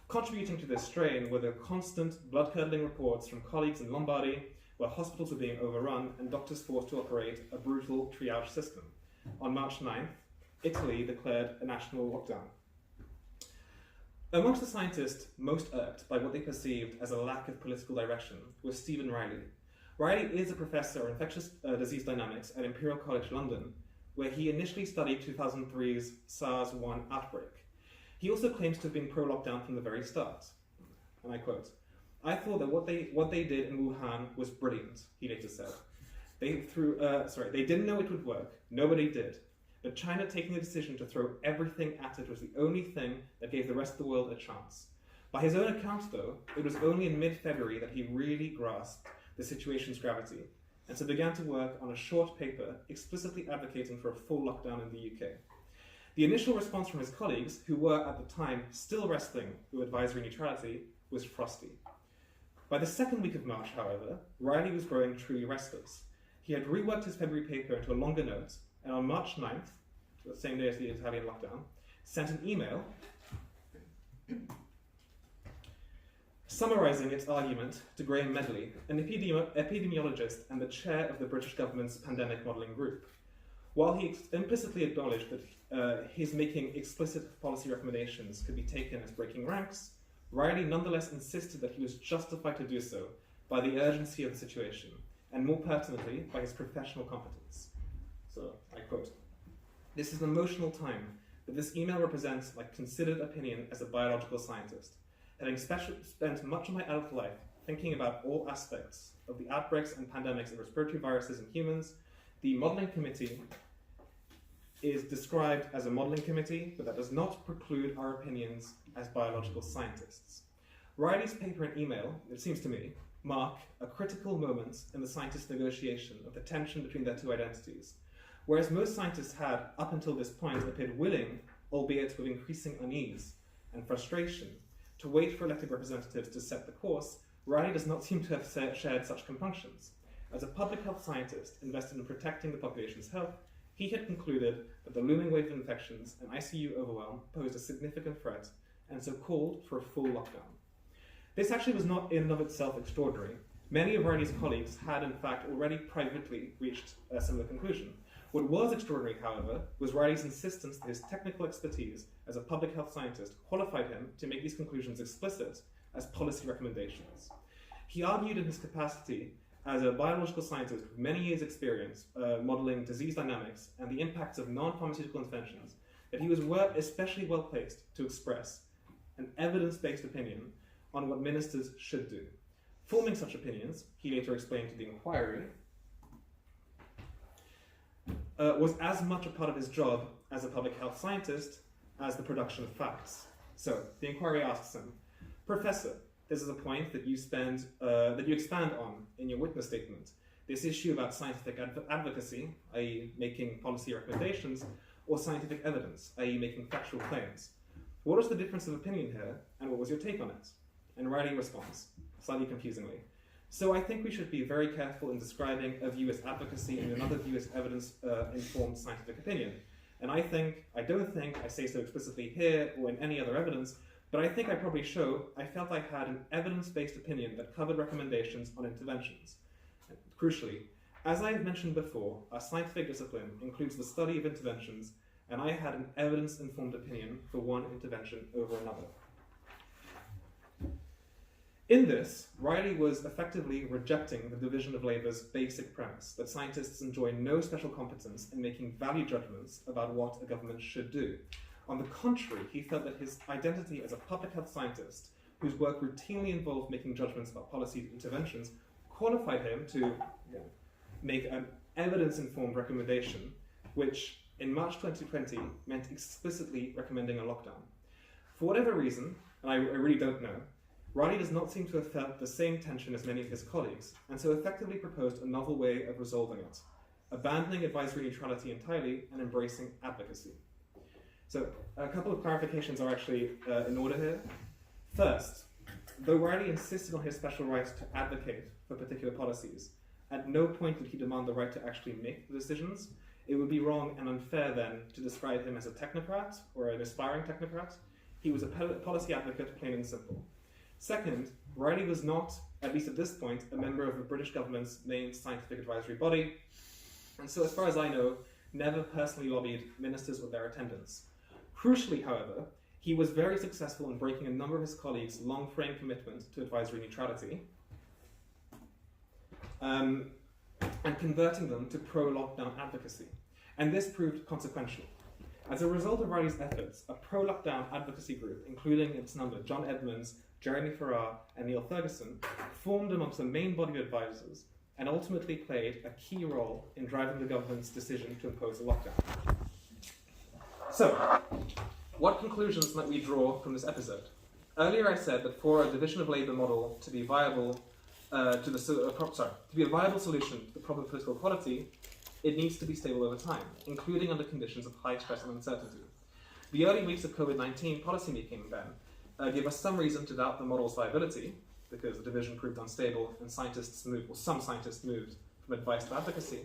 Contributing to this strain were the constant blood-curdling reports from colleagues in Lombardy, where hospitals were being overrun and doctors forced to operate a brutal triage system. On March 9th, Italy declared a national lockdown. Amongst the scientists most irked by what they perceived as a lack of political direction was Stephen Riley. Riley is a professor of infectious disease dynamics at Imperial College London, where he initially studied 2003's SARS-1 outbreak. He also claims to have been pro-lockdown from the very start. And I quote, "I thought that what they did in Wuhan was brilliant," he later said. They didn't know it would work. Nobody did. But China taking the decision to throw everything at it was the only thing that gave the rest of the world a chance. By his own account, though, it was only in mid-February that he really grasped the situation's gravity, and so began to work on a short paper explicitly advocating for a full lockdown in the UK. The initial response from his colleagues, who were at the time still wrestling with advisory neutrality, was frosty. By the second week of March, however, Riley was growing truly restless. He had reworked his February paper into a longer note, and on March 9th, the same day as the Italian lockdown, sent an email summarising its argument to Graham Medley, an epidemiologist and the chair of the British government's pandemic modelling group. While he implicitly acknowledged that his making explicit policy recommendations could be taken as breaking ranks, Riley nonetheless insisted that he was justified to do so by the urgency of the situation, and more pertinently, by his professional competence. So, I quote, "This is an emotional time, but this email represents my considered opinion as a biological scientist. Having spent much of my adult life thinking about all aspects of the outbreaks and pandemics of respiratory viruses in humans, the modelling committee is described as a modelling committee, but that does not preclude our opinions as biological scientists." Riley's paper and email, it seems to me, mark a critical moment in the scientists' negotiation of the tension between their two identities. Whereas most scientists had, up until this point, appeared willing, albeit with increasing unease and frustration, to wait for elected representatives to set the course, Riley does not seem to have shared such compunctions. as a public health scientist invested in protecting the population's health, he had concluded that the looming wave of infections and ICU overwhelm posed a significant threat, and so called for a full lockdown. This actually was not in and of itself extraordinary. Many of Riley's colleagues had in fact already privately reached a similar conclusion. What was extraordinary, however, was Riley's insistence that his technical expertise as a public health scientist qualified him to make these conclusions explicit as policy recommendations. He argued in his capacity as a biological scientist with many years' experience modeling disease dynamics and the impacts of non-pharmaceutical interventions that he was especially well placed to express an evidence-based opinion on what ministers should do. Forming such opinions, he later explained to the inquiry, was as much a part of his job as a public health scientist as the production of facts. So the inquiry asks him, Professor, this is a point that you expand on in your witness statement. This issue about scientific advocacy, i.e. making policy recommendations, or scientific evidence, i.e. making factual claims. What is the difference of opinion here, and what was your take on it? And Riley responds, slightly confusingly, so I think we should be very careful in describing a view as advocacy and another view as evidence-informed scientific opinion. And I don't think I say so explicitly here or in any other evidence, but I think I probably show I felt I had an evidence-based opinion that covered recommendations on interventions. And crucially, as I have mentioned before, our scientific discipline includes the study of interventions, and I had an evidence-informed opinion for one intervention over another. In this, Riley was effectively rejecting the division of labor's basic premise that scientists enjoy no special competence in making value judgments about what a government should do. On the contrary, he felt that his identity as a public health scientist, whose work routinely involved making judgments about policy interventions, qualified him to make an evidence-informed recommendation, which in March 2020 meant explicitly recommending a lockdown. For whatever reason, and I really don't know, Riley does not seem to have felt the same tension as many of his colleagues, and so effectively proposed a novel way of resolving it, abandoning advisory neutrality entirely and embracing advocacy. So a couple of clarifications are actually in order here. First, though Riley insisted on his special right to advocate for particular policies, at no point did he demand the right to actually make the decisions. It would be wrong and unfair then to describe him as a technocrat or an aspiring technocrat. He was a policy advocate, plain and simple. Second, Riley was not, at least at this point, a member of the British government's main scientific advisory body, and so as far as I know, never personally lobbied ministers or their attendants. Crucially, however, he was very successful in breaking a number of his colleagues' long-frame commitment to advisory neutrality and converting them to pro-lockdown advocacy. And this proved consequential. As a result of Riley's efforts, a pro-lockdown advocacy group, including its number John Edmonds, Jeremy Farrar, and Neil Ferguson, formed amongst the main body of advisors and ultimately played a key role in driving the government's decision to impose a lockdown. So, what conclusions might we draw from this episode? Earlier I said that for a division of labour model to be viable, to be a viable solution to the problem of political equality, it needs to be stable over time, including under conditions of high stress and uncertainty. The early weeks of COVID-19 policymaking then give us some reason to doubt the model's viability, because the division proved unstable and some scientists moved from advice to advocacy,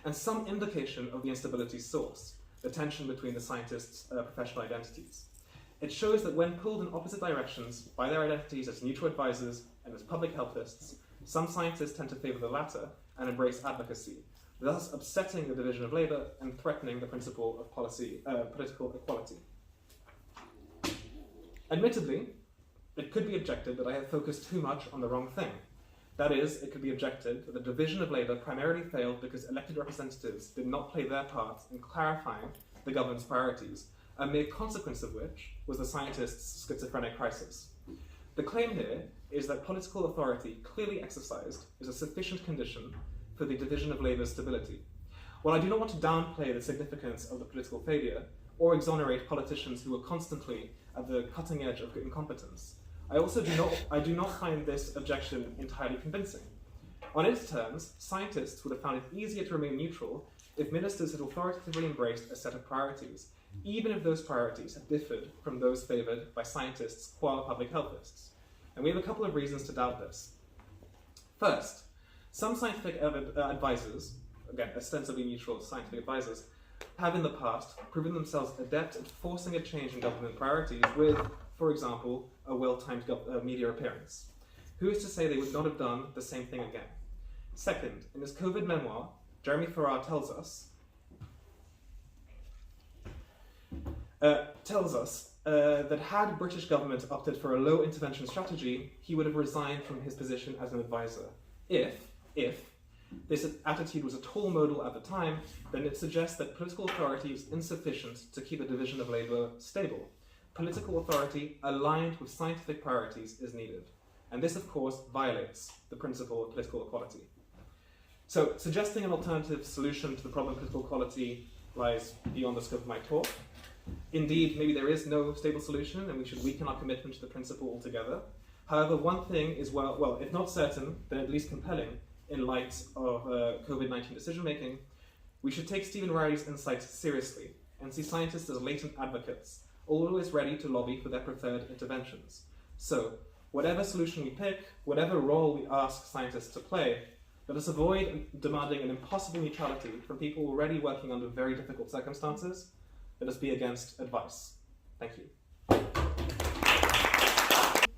and some indication of the instability's source, the tension between the scientists' professional identities. It shows that when pulled in opposite directions by their identities as neutral advisors and as public healthists, some scientists tend to favour the latter and embrace advocacy, thus upsetting the division of labour and threatening the principle of political equality. Admittedly, it could be objected that I have focused too much on the wrong thing. That is, it could be objected that the division of labour primarily failed because elected representatives did not play their part in clarifying the government's priorities, a mere consequence of which was the scientists' schizophrenic crisis. The claim here is that political authority clearly exercised is a sufficient condition for the division of labour's stability. While I do not want to downplay the significance of the political failure or exonerate politicians who were constantly at the cutting edge of incompetence, I do not find this objection entirely convincing. On its terms, scientists would have found it easier to remain neutral if ministers had authoritatively embraced a set of priorities, even if those priorities had differed from those favoured by scientists qua public healthists. And we have a couple of reasons to doubt this. First, Some scientific advisors, again, ostensibly neutral scientific advisors, have in the past proven themselves adept at forcing a change in government priorities with, for example, a well-timed media appearance. Who is to say they would not have done the same thing again? Second, in his COVID memoir, Jeremy Farrar tells us that had the British government opted for a low intervention strategy, he would have resigned from his position as an advisor. If this attitude was at all modal at the time, then it suggests that political authority is insufficient to keep a division of labour stable. Political authority aligned with scientific priorities is needed. And this, of course, violates the principle of political equality. So, suggesting an alternative solution to the problem of political equality lies beyond the scope of my talk. Indeed, maybe there is no stable solution and we should weaken our commitment to the principle altogether. However, one thing is, well, if not certain, then at least compelling in light of COVID-19 decision-making, we should take Stephen Riley's insights seriously and see scientists as latent advocates, always ready to lobby for their preferred interventions. So, whatever solution we pick, whatever role we ask scientists to play, let us avoid demanding an impossible neutrality from people already working under very difficult circumstances. Let us be against advice. Thank you.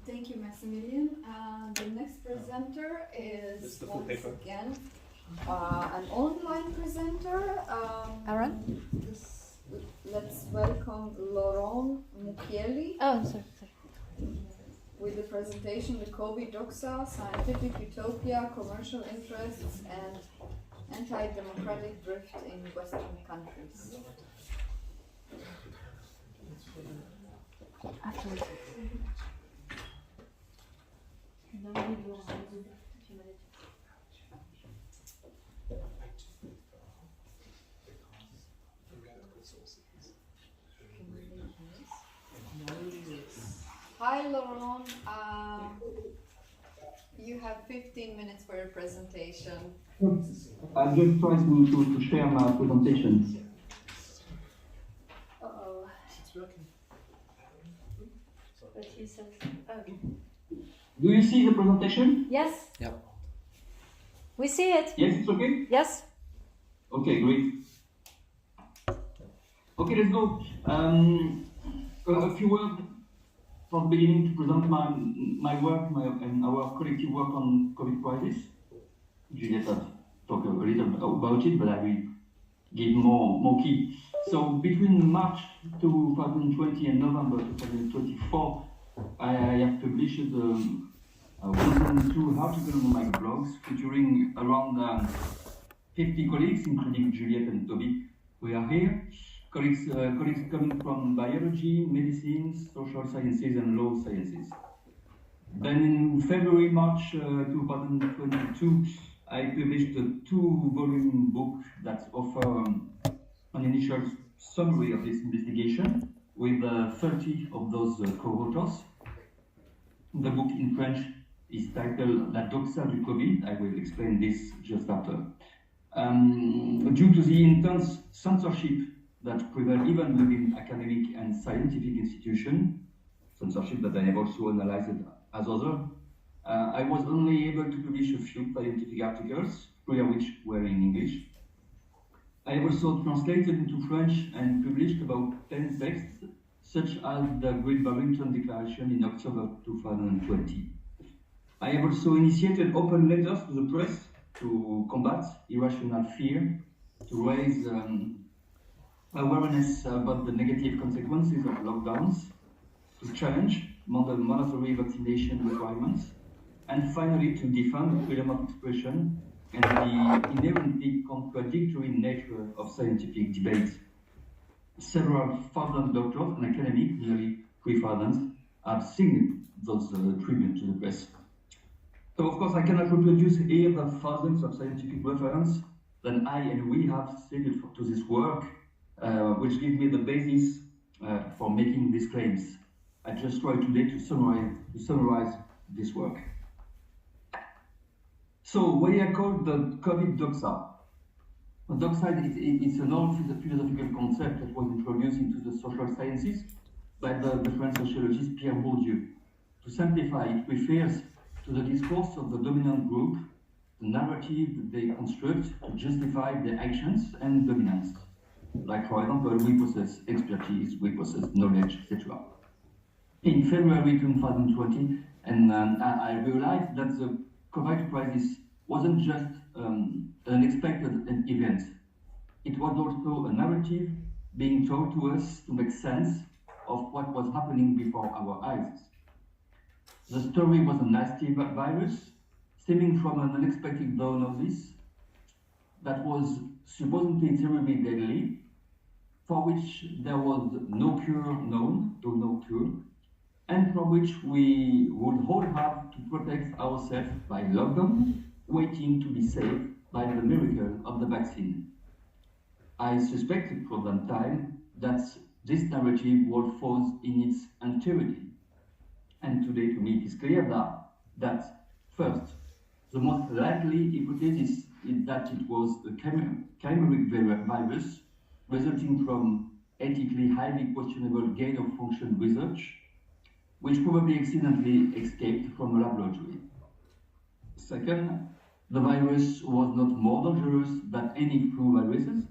Thank you, Maximilien. The next presenter is once again an online presenter. Aaron? Let's welcome Laurent Mucchielli Oh, sorry. with the presentation The COVID Doxa, Scientific Utopia, Commercial Interests and Antidemocratic Drift in Western Countries. Afterwards. Hi Laurent, you have 15 minutes for your presentation. I'm just trying to share my presentation. Uh-oh. But he said, okay. Do you see the presentation? Yes. Yeah. We see it. Yes, it's okay? Yes. Okay, great. Okay, let's go. A few words from the beginning to present my work and our collective work on COVID crisis. Juliette has talked a little about it, but I will give more key. So between March 2020 and November 2024, I have published 102 articles on my blogs featuring around 50 colleagues, including Juliette and Toby, who are here. Colleagues coming from biology, medicine, social sciences, and law sciences. Then in February, March 2022, I published a 2-volume book that offers an initial summary of this investigation with 30 of those co-authors. The book in French is titled La Doxa du Covid. I will explain this just after. Due to the intense censorship that prevail even within academic and scientific institutions, censorship that I have also analyzed as other, I was only able to publish a few scientific articles, 3 of which were in English. I have also translated into French and published about 10 texts, such as the Great Barrington Declaration in October 2020. I have also initiated open letters to the press to combat irrational fear, to raise awareness about the negative consequences of lockdowns, to challenge mandatory vaccination requirements, and finally to defend freedom of expression and the inherently contradictory nature of scientific debate. Several thousand doctors and academics, nearly 3,000, have signed those tributes to the press. So of course I cannot reproduce here the thousands of scientific references that I and we have stated to this work, which give me the basis for making these claims. I just try today to summarize this work. So what I call the COVID Doxa. Doxa is an old philosophical concept that was introduced into the social sciences by the French sociologist Pierre Bourdieu. To simplify, it refers to the discourse of the dominant group the narrative that they construct to justify their actions and dominance. Like, for example, we possess expertise, we possess knowledge, etc. In February 2020, and I realized that the COVID crisis wasn't just an unexpected event. It was also a narrative being told to us to make sense of what was happening before our eyes. The story was a nasty virus stemming from an unexpected zoonosis that was supposedly terribly deadly, for which there was no cure known, or no cure, and from which we would all have to protect ourselves by lockdown, waiting to be saved by the miracle of the vaccine. I suspected for that time that this narrative was false in its entirety. And today, to me, it is clear that first, the most likely hypothesis is that it was a chimeric virus resulting from ethically highly questionable gain-of-function research, which probably accidentally escaped from a laboratory. Second, the virus was not more dangerous than any flu viruses,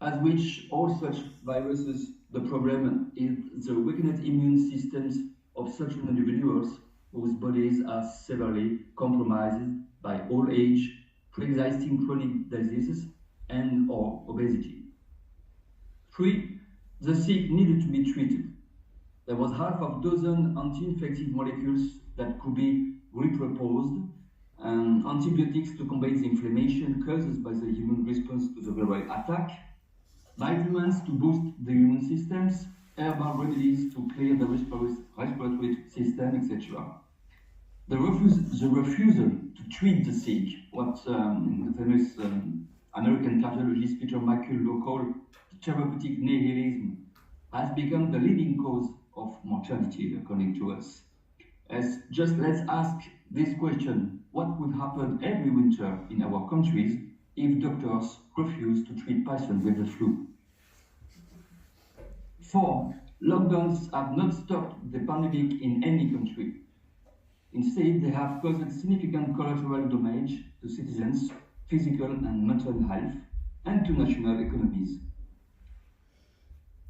as which all such viruses, the problem is the weakened immune systems of such individuals whose bodies are severely compromised by old age, pre-existing chronic diseases, and or obesity. 3. The sick needed to be treated. There was half a dozen anti-infective molecules that could be repurposed, and antibiotics to combat the inflammation caused by the immune response to the viral attack, vitamins to boost the immune systems, herbal remedies to clear the respiratory system, etc. The refusal to treat the sick, what the famous American cardiologist Peter McCullough called therapeutic nihilism, has become the leading cause of mortality, according to us. Let's ask this question: what would happen every winter in our countries if doctors refuse to treat patients with the flu? 4. Lockdowns have not stopped the pandemic in any country. Instead, they have caused significant collateral damage to citizens' physical and mental health and to national economies.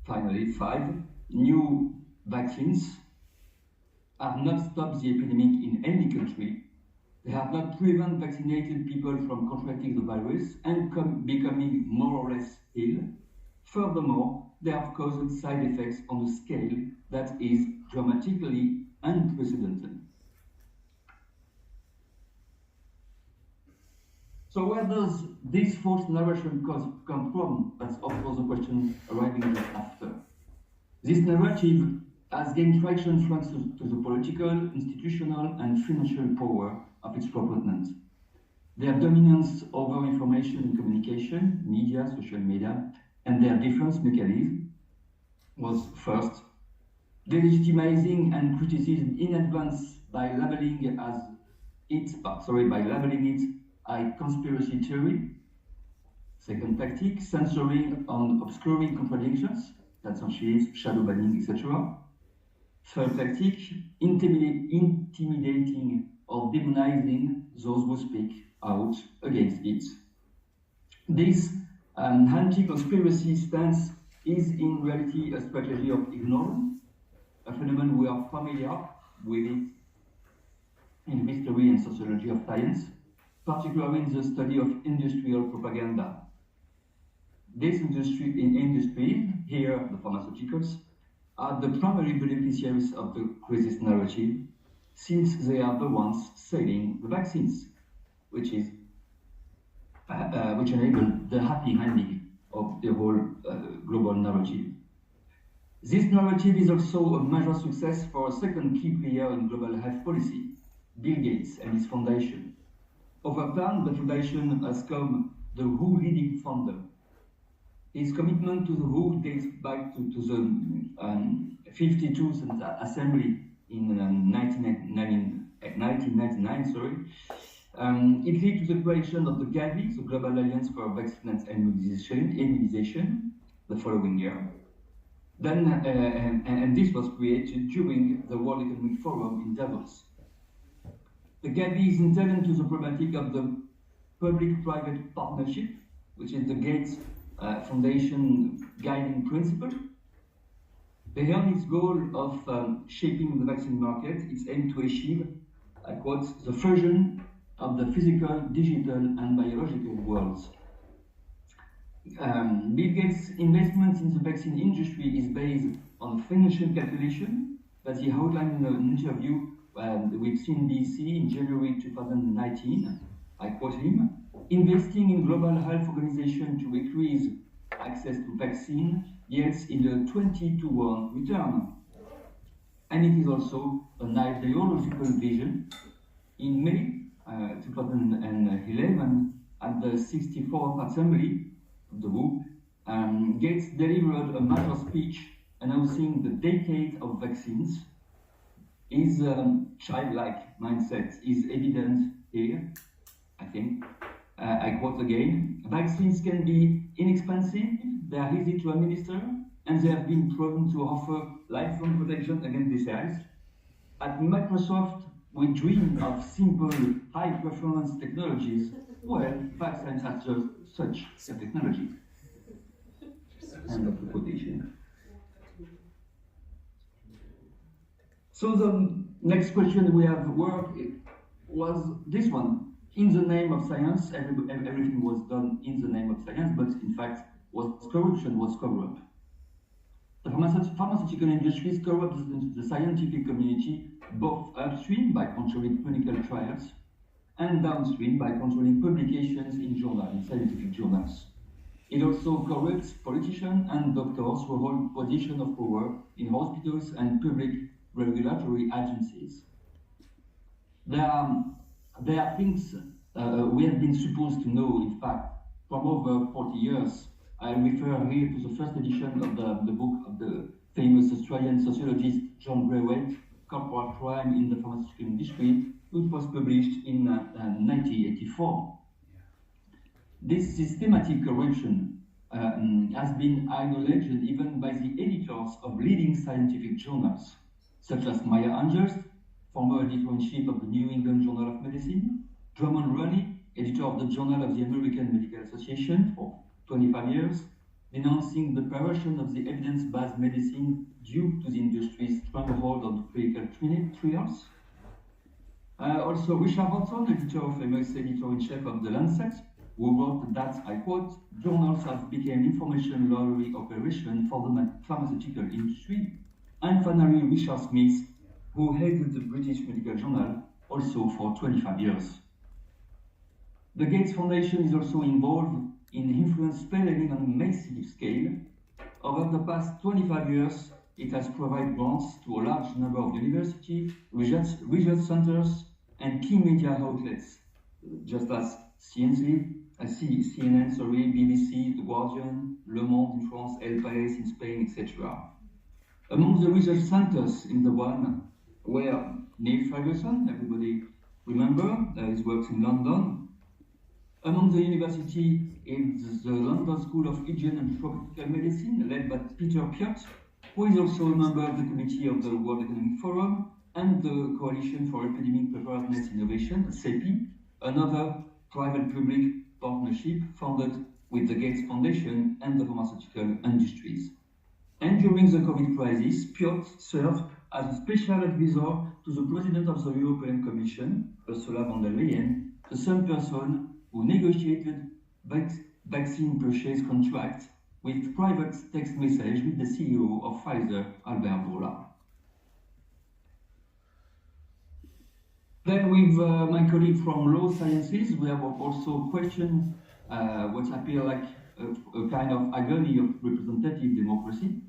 Finally, 5. New vaccines have not stopped the epidemic in any country. They have not prevented vaccinated people from contracting the virus and becoming more or less ill. Furthermore, they have caused side effects on a scale that is dramatically unprecedented. So where does this false narration come from? That's of course a question arriving just after. This narrative has gained traction thanks to the political, institutional, and financial power of its proponents. Their dominance over information and communication, media, social media, and their defense mechanism was first, delegitimizing and criticizing in advance by labeling it a conspiracy theory. Second tactic, censoring and obscuring contradictions, censorship, shadow banning, etc. Third tactic, intimidating or demonizing those who speak out against it. This anti-conspiracy stance is in reality a strategy of ignorance, a phenomenon we are familiar with it in history and sociology of science, particularly in the study of industrial propaganda. This industry, here the pharmaceuticals, are the primary beneficiaries of the crisis narrative, since they are the ones selling the vaccines, which enable the happy ending of the whole global narrative. This narrative is also a major success for a second key player in global health policy, Bill Gates and his foundation. Over time, the foundation has become the WHO leading founder. His commitment to the WHO dates back to the 52nd Assembly in 1999. It led to the creation of the Gavi, the Global Alliance for Vaccines and Immunization, the following year. Then, and this was created during the World Economic Forum in Davos. The GAVI is intended to the problematic of the public-private partnership, which is the Gates Foundation guiding principle. Beyond its goal of shaping the vaccine market, it's aimed to achieve, I quote, the fusion of the physical, digital, and biological worlds. Bill Gates' investment in the vaccine industry is based on financial calculation that he outlined in an interview with CNBC in January 2019. I quote him, investing in global health organization to increase access to vaccine yields in a 20-to-1 return. And it is also an ideological vision. In May 2011, at the 64th Assembly of the WHO, Gates delivered a major speech announcing the decade of vaccines. His childlike mindset is evident here, I think. I quote again, vaccines can be inexpensive, they are easy to administer, and they have been proven to offer lifelong protection against disease. At Microsoft, we dream of simple, high-performance technologies. Well, vaccines are just such a technology. End of the quotation. So the next question we have worked was this one. In the name of science, everything was done in the name of science, but in fact, corruption was cover-up. The pharmaceutical industries corrupt the scientific community both upstream by controlling clinical trials and downstream by controlling publications in scientific journals. It also corrupts politicians and doctors who hold positions of power in hospitals and public regulatory agencies. There are things we have been supposed to know, in fact, from over 40 years. I refer here to the first edition of the book of the famous Australian sociologist John Braithwaite, Corporate Crime in the Pharmaceutical Industry, which was published in 1984. This systematic corruption has been acknowledged even by the editors of leading scientific journals, such as Maya Angelst, former editor-in-chief of the New England Journal of Medicine, Drummond Roney, editor of the Journal of the American Medical Association for 25 years, denouncing the perversion of the evidence-based medicine due to the industry's stronghold on clinical trials. Also, Richard Watson, famous editor-in-chief of The Lancet, who wrote that, I quote, journals have become information lottery operation for the pharmaceutical industry. And finally, Richard Smith, who headed the British Medical Journal, also for 25 years. The Gates Foundation is also involved in influence peddling on a massive scale. Over the past 25 years, it has provided grants to a large number of universities, research centers, and key media outlets, just as CNN, BBC, The Guardian, Le Monde in France, El País in Spain, etc. Among the research centers in the one were Neil Ferguson, everybody remember, his works in London. Among the university is the London School of Hygiene and Tropical Medicine, led by Peter Piot, who is also a member of the committee of the World Economic Forum and the Coalition for Epidemic Preparedness Innovation, CEPI, another private-public partnership founded with the Gates Foundation and the pharmaceutical industries. And during the COVID crisis, Piot served as a special advisor to the President of the European Commission, Ursula von der Leyen, the same person who negotiated vaccine purchase contracts with private text message with the CEO of Pfizer, Albert Bourla. Then with my colleague from Law Sciences, we have also questioned what appear like a kind of agony of representative democracy.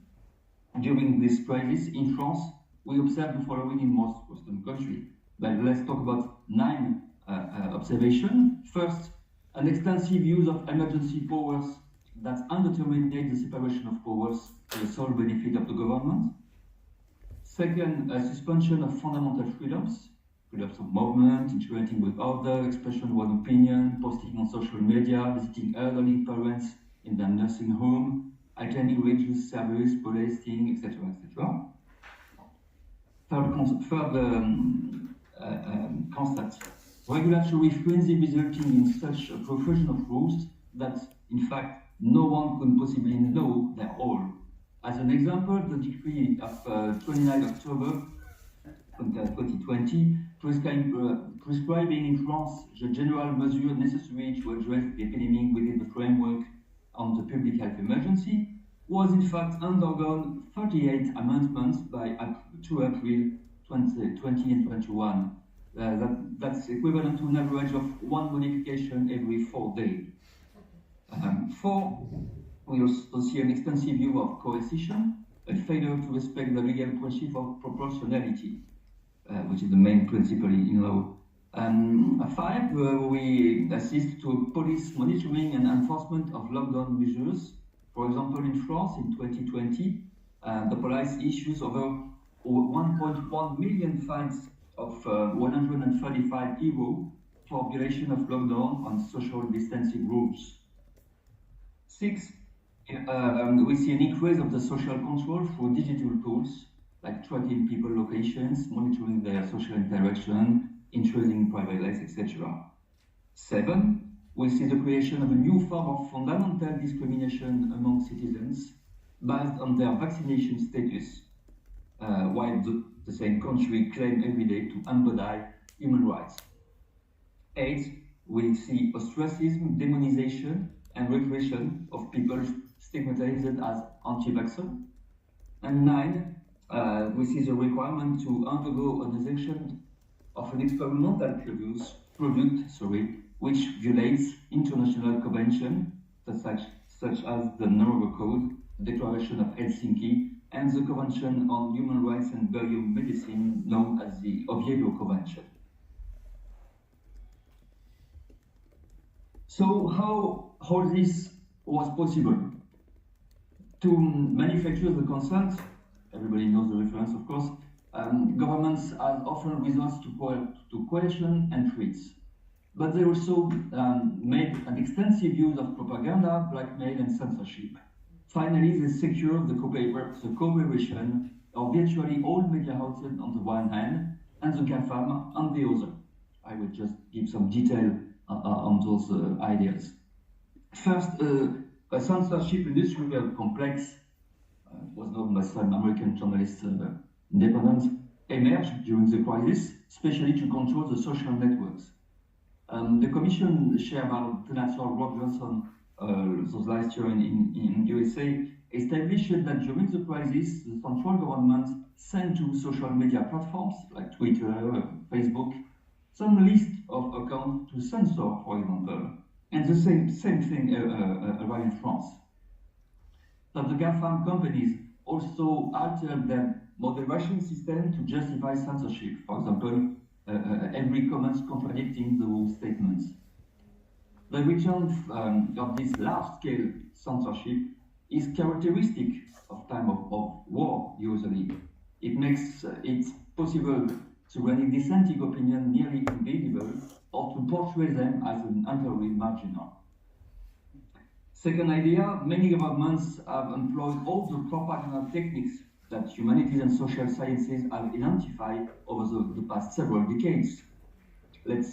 During this crisis in France, we observed the following in most Western countries. But let's talk about 9 observations. First, an extensive use of emergency powers that underterminate the separation of powers to the sole benefit of the government. Second, a suspension of fundamental freedoms of movement, interacting with others, expression of one opinion, posting on social media, visiting elderly parents in their nursing home, attending religious service, protesting, etc., etc. Third constant regulatory frenzy resulting in such a profusion of rules that, in fact, no one could possibly know them all. As an example, the decree of 29 October 2020 prescribing in France the general measures necessary to address the epidemic within the framework of the public health emergency was in fact undergone 38 amendments by 2 April 2020 and 21. That's equivalent to an average of 1 modification every 4 days. 4, we also see an extensive view of coercion, a failure to respect the legal principle of proportionality, which is the main principle in law. 5, we assist to police monitoring and enforcement of lockdown measures. For example, in France in 2020, the police issues over 1.1 million fines of 135 € for violation of lockdown on social distancing rules. 6, we see an increase of the social control through digital tools like tracking people locations, monitoring their social interaction, intruding private lives, etc. 7, we see the creation of a new form of fundamental discrimination among citizens based on their vaccination status, while the same country claim every day to embody human rights. 8, we see ostracism, demonization, and repression of people stigmatized as anti-vaxxer. And 9, we see the requirement to undergo an exemption of an experimental product, which violates international conventions such as the Nuremberg Code, the Declaration of Helsinki, and the Convention on Human Rights and Biomedicine, known as the Oviedo Convention. So how all this was possible? To manufacture the consent, everybody knows the reference, of course, governments have often resorts to coercion and threats. But they also made an extensive use of propaganda, blackmail, and censorship. Finally, they secured the cooperation of virtually all media outlets on the one hand, and the GAFAM on the other. I will just give some detail on those ideas. First, a censorship industrial complex was known by some American journalists, independent, emerged during the crisis, especially to control the social networks. The Commission chaired by Senator Rob Johnson those last year in USA established that during the crisis, the central government sent to social media platforms like Twitter, Facebook, some list of accounts to censor, for example, and the same thing arrived in France. That the GAFAM companies also altered their moderation system to justify censorship. For example, every comment contradicting the statements. The return of this large-scale censorship is characteristic of time of war, usually. It makes it possible to render dissenting opinion nearly invisible or to portray them as an entirely marginal. Second idea, many governments have employed all the propaganda techniques that humanities and social sciences have identified over the past several decades. Let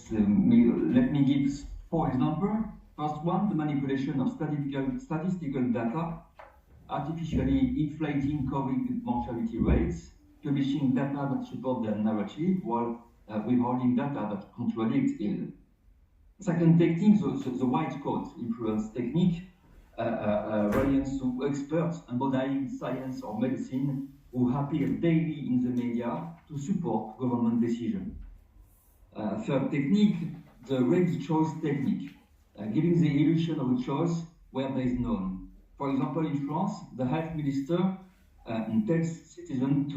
me give 4 examples. First one, the manipulation of statistical data, artificially inflating COVID mortality rates, publishing data that support their narrative while withholding data that contradict it. Second technique, the white coat influence technique, reliance to experts embodying science or medicine who appear daily in the media to support government decision. Third technique, the ranked choice technique, giving the illusion of a choice where there is none. For example, in France, the health minister tells citizens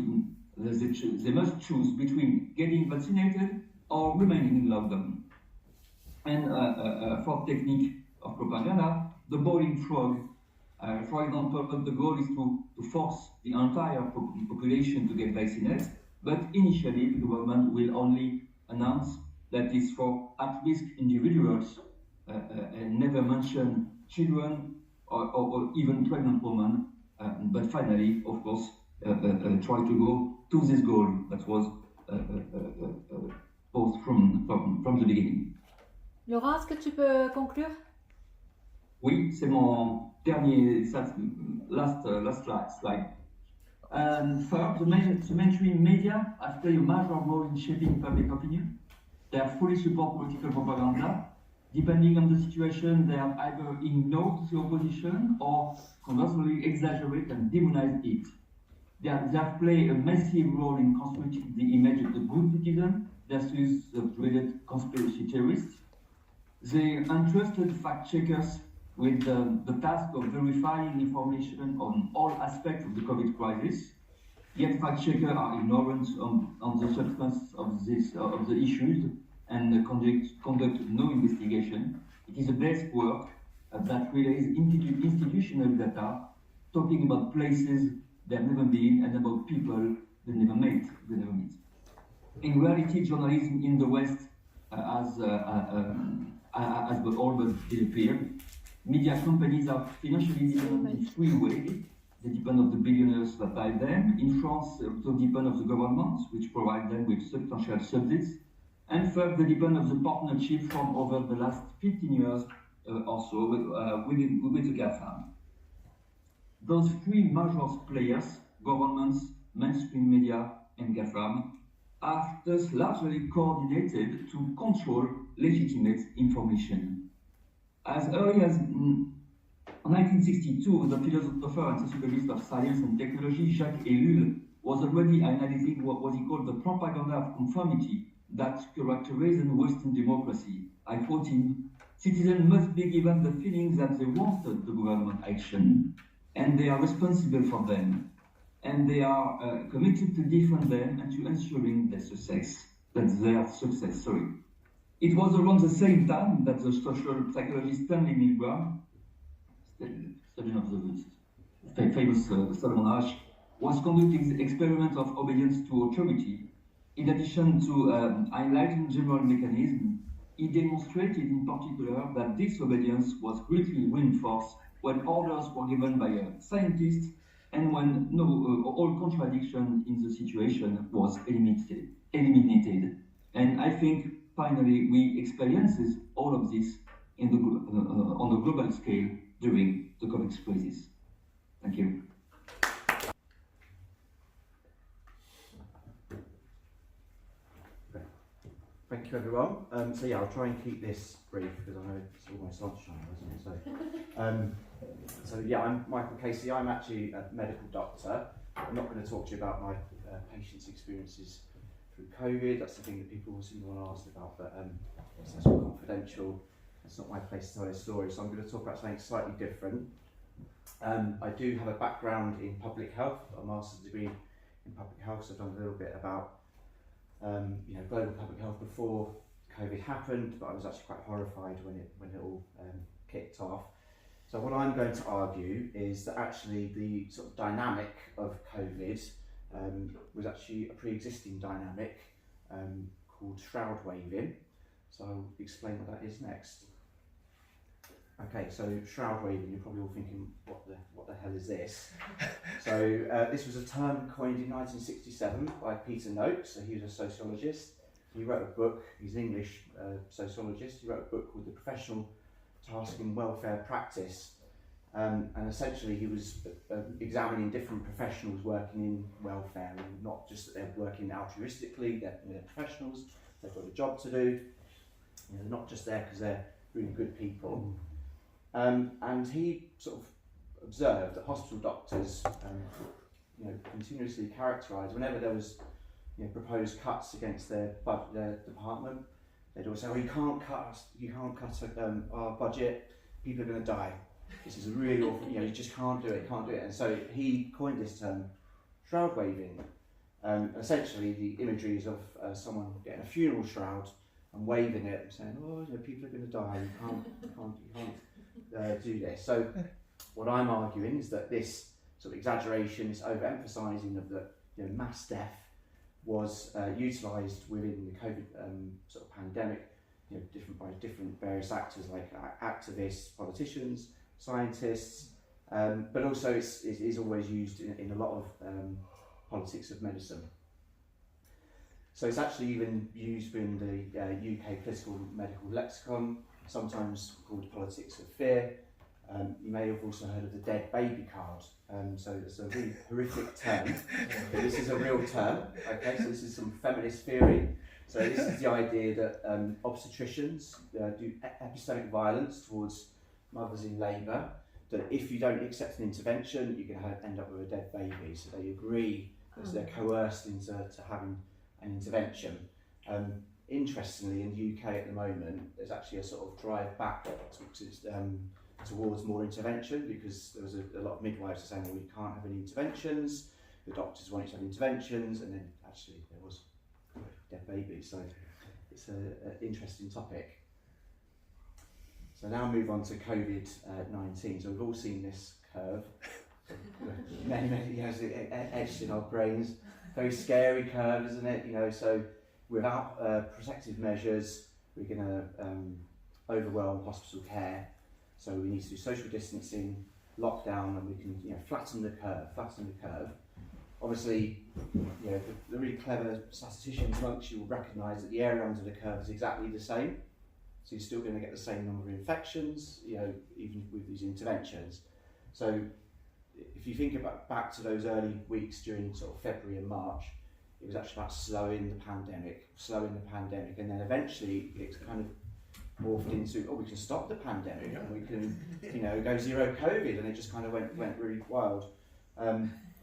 they must choose between getting vaccinated or remaining in lockdown. And fourth technique of propaganda, the boiling frog. For example, the goal is to force the entire population to get vaccinated, but initially the government will only announce that it's for at-risk individuals and never mention children or even pregnant women, but finally, of course, try to go to this goal that was almost from the beginning. Laurent, est-ce que tu peux conclure? Oui, c'est mon dernier last slide. First, the mainstream media have played a major role in shaping public opinion. They have fully support political propaganda. Depending on the situation, they have either ignored the opposition or conversely exaggerate and demonize it. They have played a massive role in constructing the image of the good citizen versus the dreaded conspiracy theorists. They entrusted fact-checkers with the task of verifying information on all aspects of the COVID crisis. Yet fact-checkers are ignorant on the substance of the issues and conduct no investigation. It is a desk work that relays institutional data, talking about places they've never been and about people they never met. In reality, journalism in the West has all but disappeared. Media companies are financially dependent in three ways. They depend on the billionaires that buy them. In France, they also depend on the governments, which provide them with substantial subsidies. And third, they depend on the partnership from over the last 15 years or so with the GAFAM. Those three major players, governments, mainstream media, and GAFAM, are thus largely coordinated to control legitimate information. As early as 1962, the philosopher and sociologist of science and technology, Jacques Ellul, was already analyzing what he called the propaganda of conformity that characterizes Western democracy. I quote him, "Citizens must be given the feeling that they wanted the government action, and they are responsible for them, and they are committed to defend them and to ensuring their success." It was around the same time that the social psychologist Stanley Milgram, study of the famous Solomon was conducting the experiment of obedience to authority. In addition to highlighting general mechanism, he demonstrated in particular that this obedience was greatly reinforced when orders were given by a scientist and when all contradiction in the situation was eliminated. And I think finally we experiences all of this in on a global scale during the COVID crisis. Thank you. Thank you, everyone. So yeah, I'll try and keep this brief because I know it's almost lunchtime, isn't it? So yeah, I'm Michael Casey. I'm actually a medical doctor. I'm not going to talk to you about my patients' experiences through COVID. That's the thing that people seem to want to ask about, but that's all confidential. It's not my place to tell a story, so I'm going to talk about something slightly different. I do have a background in public health, a master's degree in public health, so I've done a little bit about global public health before COVID happened, but I was actually quite horrified when it all kicked off. So what I'm going to argue is that actually the sort of dynamic of COVID was actually a pre-existing dynamic called shroud waving. So I'll explain what that is next. Okay, so shroud waving, you're probably all thinking, what the hell is this? So this was a term coined in 1967 by Peter Noakes. So he was a sociologist. He wrote a book, he's an English sociologist, he wrote a book called The Professional Task in Welfare Practice. And essentially he was examining different professionals working in welfare, and not just that they're working altruistically, they're professionals, they've got a job to do. They're not just there because they're really good people. And he sort of observed that hospital doctors, continuously characterised whenever there was, proposed cuts against their department. They'd always say, "Oh, you can't cut our budget. People are going to die. This is a really awful. You just can't do it. And so he coined this term, shroud waving. Essentially, the imagery is of someone getting a funeral shroud and waving it and saying, "Oh, people are going to die. You can't do this." So what I'm arguing is that this sort of exaggeration, this overemphasising of the mass death was utilised within the COVID sort of pandemic, by different various actors like activists, politicians, scientists, but also it is always used in a lot of politics of medicine. So it's actually even used in the UK political medical lexicon, sometimes called politics of fear. You may have also heard of the dead baby card. So it's a really horrific term, but this is a real term. Okay, so this is some feminist theory. So this is the idea that obstetricians do epistemic violence towards mothers in labour, that if you don't accept an intervention, you're going to end up with a dead baby. So they agree, that they're coerced into having an intervention. Interestingly, in the UK at the moment, there's actually a sort of drive back towards more intervention, because there was a lot of midwives saying, well, you can't have any interventions, the doctors want you to have interventions, and then actually there was dead babies. So it's an interesting topic. So now move on to COVID-19. So we've all seen this curve. many years etched in our brains. Very scary curve, isn't it? You know, so without protective measures, we're going to overwhelm hospital care. So we need to do social distancing, lockdown, and we can, you know, flatten the curve. Obviously, you know, the really clever statisticians amongst you will recognise that the area under the curve is exactly the same. So you're still going to get the same number of infections, you know, even with these interventions. So if you think about back to those early weeks during sort of February and March, it was actually about slowing the pandemic, and then eventually it's kind of morphed into, oh, we can stop the pandemic, and we can, you know, go zero COVID, and it just kind of went really wild.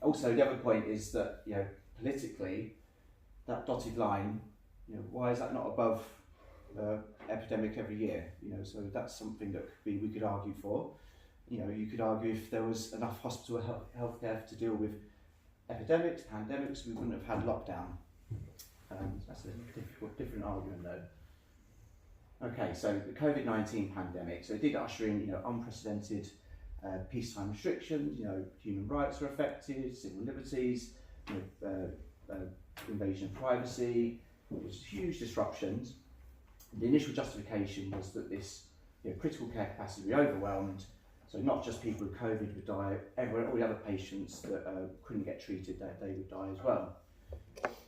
Also, the other point is that, you know, politically, that dotted line, you know, why is that not above epidemic every year? You know, so that's something that we could argue for. You know, you could argue if there was enough hospital healthcare to deal with epidemics, pandemics, we wouldn't have had lockdown. That's a different argument though. Okay, so the COVID-19 pandemic, so it did usher in, you know, unprecedented peacetime restrictions. You know, human rights were affected, civil liberties, you know, invasion of privacy. It was huge disruptions. The initial justification was that this, you know, critical care capacity would be overwhelmed. So not just people with COVID would die, all the other patients that couldn't get treated, they would die as well.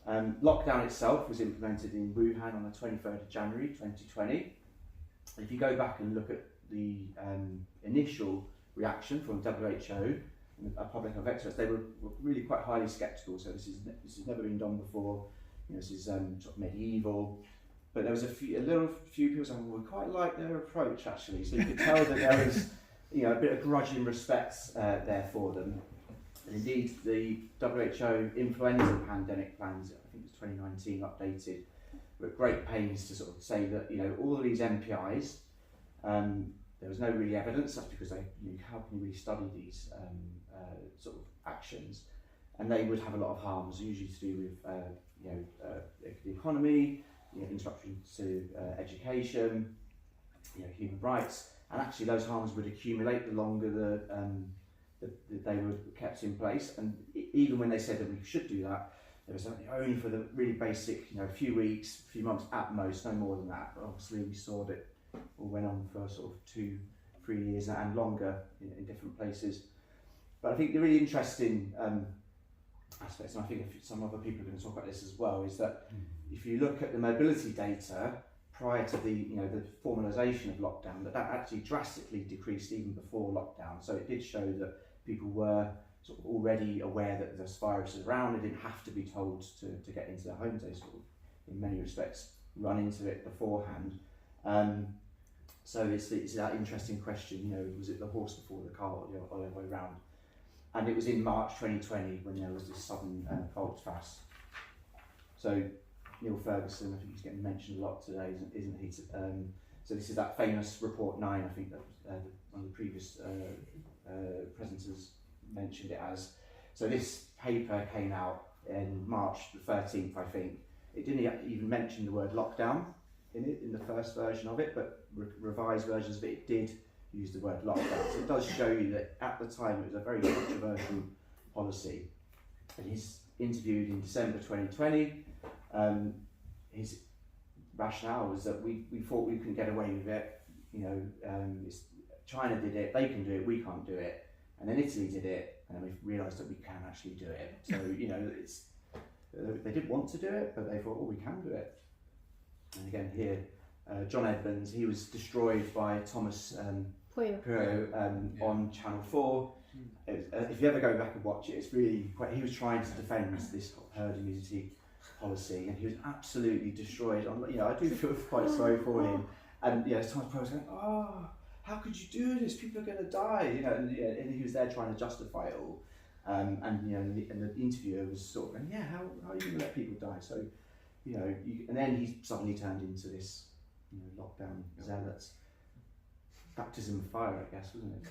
Lockdown itself was implemented in Wuhan on the 23rd of January 2020. If you go back and look at the initial reaction from WHO and public health experts, they were really quite highly sceptical. So this has never been done before. You know, this is sort of medieval. But there was a few people saying, well, we quite like their approach actually. So you could tell that there was, you know, a bit of grudging respect there for them. And indeed, the WHO influenza pandemic plans, I think it was 2019, updated, were at great pains to sort of say that, you know, all of these MPIs, there was no really evidence. That's because how can you really study these sort of actions? And they would have a lot of harms, usually to do with the economy, you know, interruption to education, you know, human rights, and actually those harms would accumulate the longer they were kept in place. And even when they said that we should do that, there was only for the really basic, you know, a few weeks, a few months at most, no more than that. But obviously we saw that it all went on for sort of 2-3 years and longer in different places. But I think the really interesting aspects, and I think some other people are going to talk about this as well, is that if you look at the mobility data prior to the formalisation of lockdown, that actually drastically decreased even before lockdown. So it did show that people were sort of already aware that this virus is around. They didn't have to be told to get into their homes. They sort of, in many respects, run into it beforehand. So it's that interesting question, you know, was it the horse before the cart or the other way around? And it was in March 2020 when there was this sudden Volksfass. So Neil Ferguson, I think he's getting mentioned a lot today, isn't he? So this is that famous Report 9, I think that one of the previous presenters mentioned it as. So this paper came out in March the 13th, I think. It didn't even mention the word lockdown in it, in the first version of it, but revised versions of it did use the word lockdown. So it does show you that at the time it was a very controversial policy. And he's interviewed in December 2020. His rationale was that we thought we couldn't get away with it. You know, China did it, they can do it, we can't do it. And then Italy did it, and then we realised that we can actually do it. So, you know, They didn't want to do it, but they thought, oh, we can do it. And again here, John Edmonds, he was destroyed by Thomas Perot on Channel 4. If you ever go back and watch it, it's really quite, he was trying to defend this herd immunity policy, and he was absolutely destroyed. I do feel quite sorry for him. And Thomas Perot was going, oh, how could you do this? People are going to die, and he was there trying to justify it all. And the interviewer was sort of going, yeah, how are you going to let people die? So, and then he suddenly turned into this, lockdown zealots. Baptism of fire, I guess, wasn't it?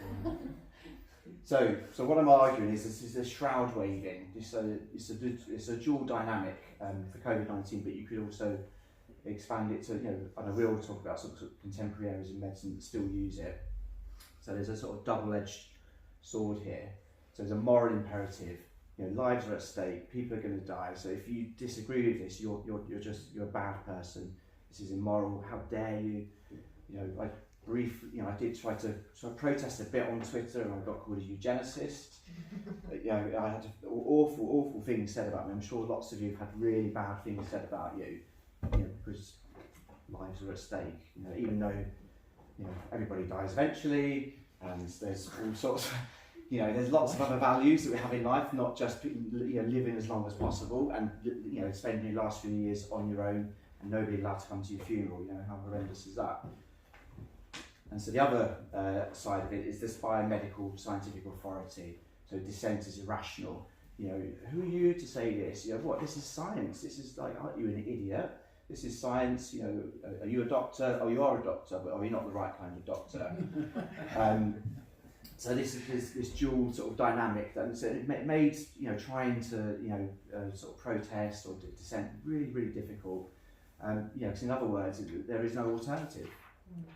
So what I'm arguing is this is a shroud waving. It's a dual dynamic for COVID-19, but you could also expand it to, I know we all talk about sort of contemporary areas in medicine that still use it. So there's a sort of double-edged sword here. So there's a moral imperative. Lives are at stake. People are going to die. So if you disagree with this, you're a bad person. This is immoral. How dare you? I did try to protest a bit on Twitter, and I got called a eugenicist. I had awful things said about me. I'm sure lots of you have had really bad things said about you, because lives are at stake. Even though everybody dies eventually, and there's all sorts of, there's lots of other values that we have in life, not just living as long as possible, and spending your last few years on your own, and nobody allowed to come to your funeral. How horrendous is that? And so the other side of it is this biomedical scientific authority. So dissent is irrational. Who are you to say this? What? This is science. This is like, aren't you an idiot? This is science. Are you a doctor? Oh, you are a doctor, but are you not the right kind of doctor? So this is this dual sort of dynamic. And so it made trying to sort of protest or dissent really, really difficult. Because in other words, there is no alternative.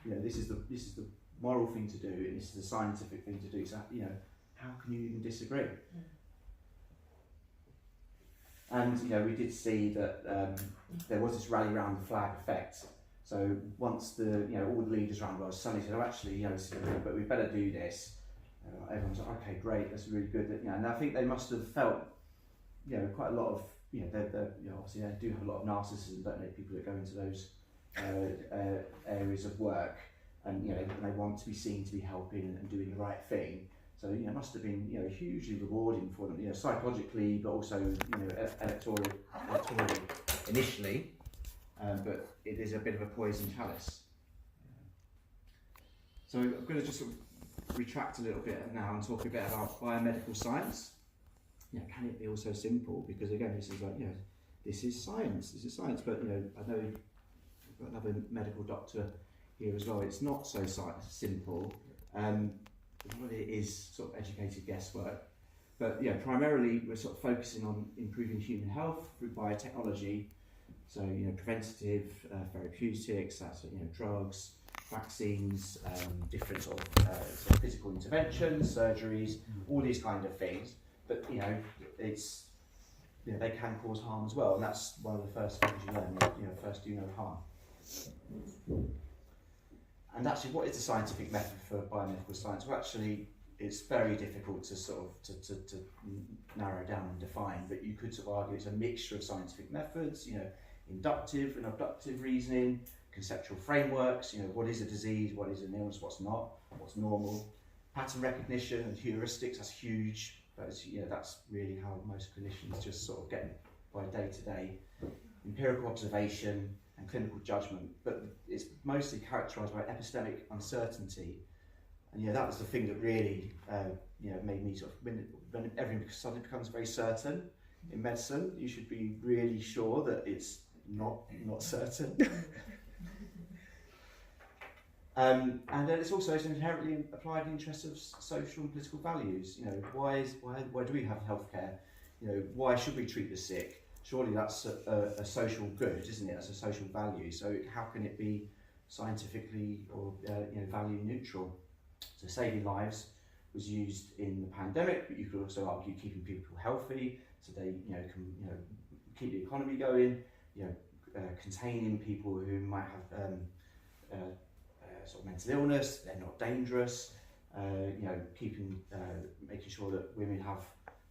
This is the moral thing to do, and this is the scientific thing to do. So how can you even disagree? And we did see that there was this rally round the flag effect. So once all the leaders around the world suddenly said, oh, actually, but we better do this. Everyone's like, okay, great, that's really good. And I think they must have felt, quite a lot of, obviously they do have a lot of narcissism, don't they? People that go into those areas of work, and they want to be seen to be helping and doing the right thing. So it must have been hugely rewarding for them, psychologically, but also electorally initially. But it is a bit of a poison chalice. So I'm going to just sort of retract a little bit now and talk a bit about biomedical science. Can it be all so simple? Because again, this is like this is science. This is science. But I know we've got another medical doctor here as well. It's not so simple. Well, it is sort of educated guesswork. But primarily we're sort of focusing on improving human health through biotechnology. So preventative therapeutics, that's drugs, vaccines, different sort of physical interventions, surgeries, all these kind of things. But it's they can cause harm as well, and that's one of the first things you learn. First do no harm. And actually, what is the scientific method for biomedical science? Well, actually, it's very difficult to sort of to narrow down and define. But you could sort of argue it's a mixture of scientific methods, inductive and abductive reasoning, conceptual frameworks. What is a disease? What is an illness? What's not? What's normal? Pattern recognition and heuristics. That's huge. That's really how most clinicians just sort of get by day to day. Empirical observation and clinical judgment, but it's mostly characterised by epistemic uncertainty. And that was the thing that really made me sort of, when everything suddenly becomes very certain in medicine, you should be really sure that it's not certain. And then it's also inherently applied in the interest of social and political values. Why do we have healthcare? Why should we treat the sick? Surely that's a social good, isn't it? That's a social value. So how can it be scientifically or value neutral? So saving lives was used in the pandemic, but you could also argue keeping people healthy, so they can keep the economy going. Containing people who might have sort of mental illness, they're not dangerous. Making sure that women have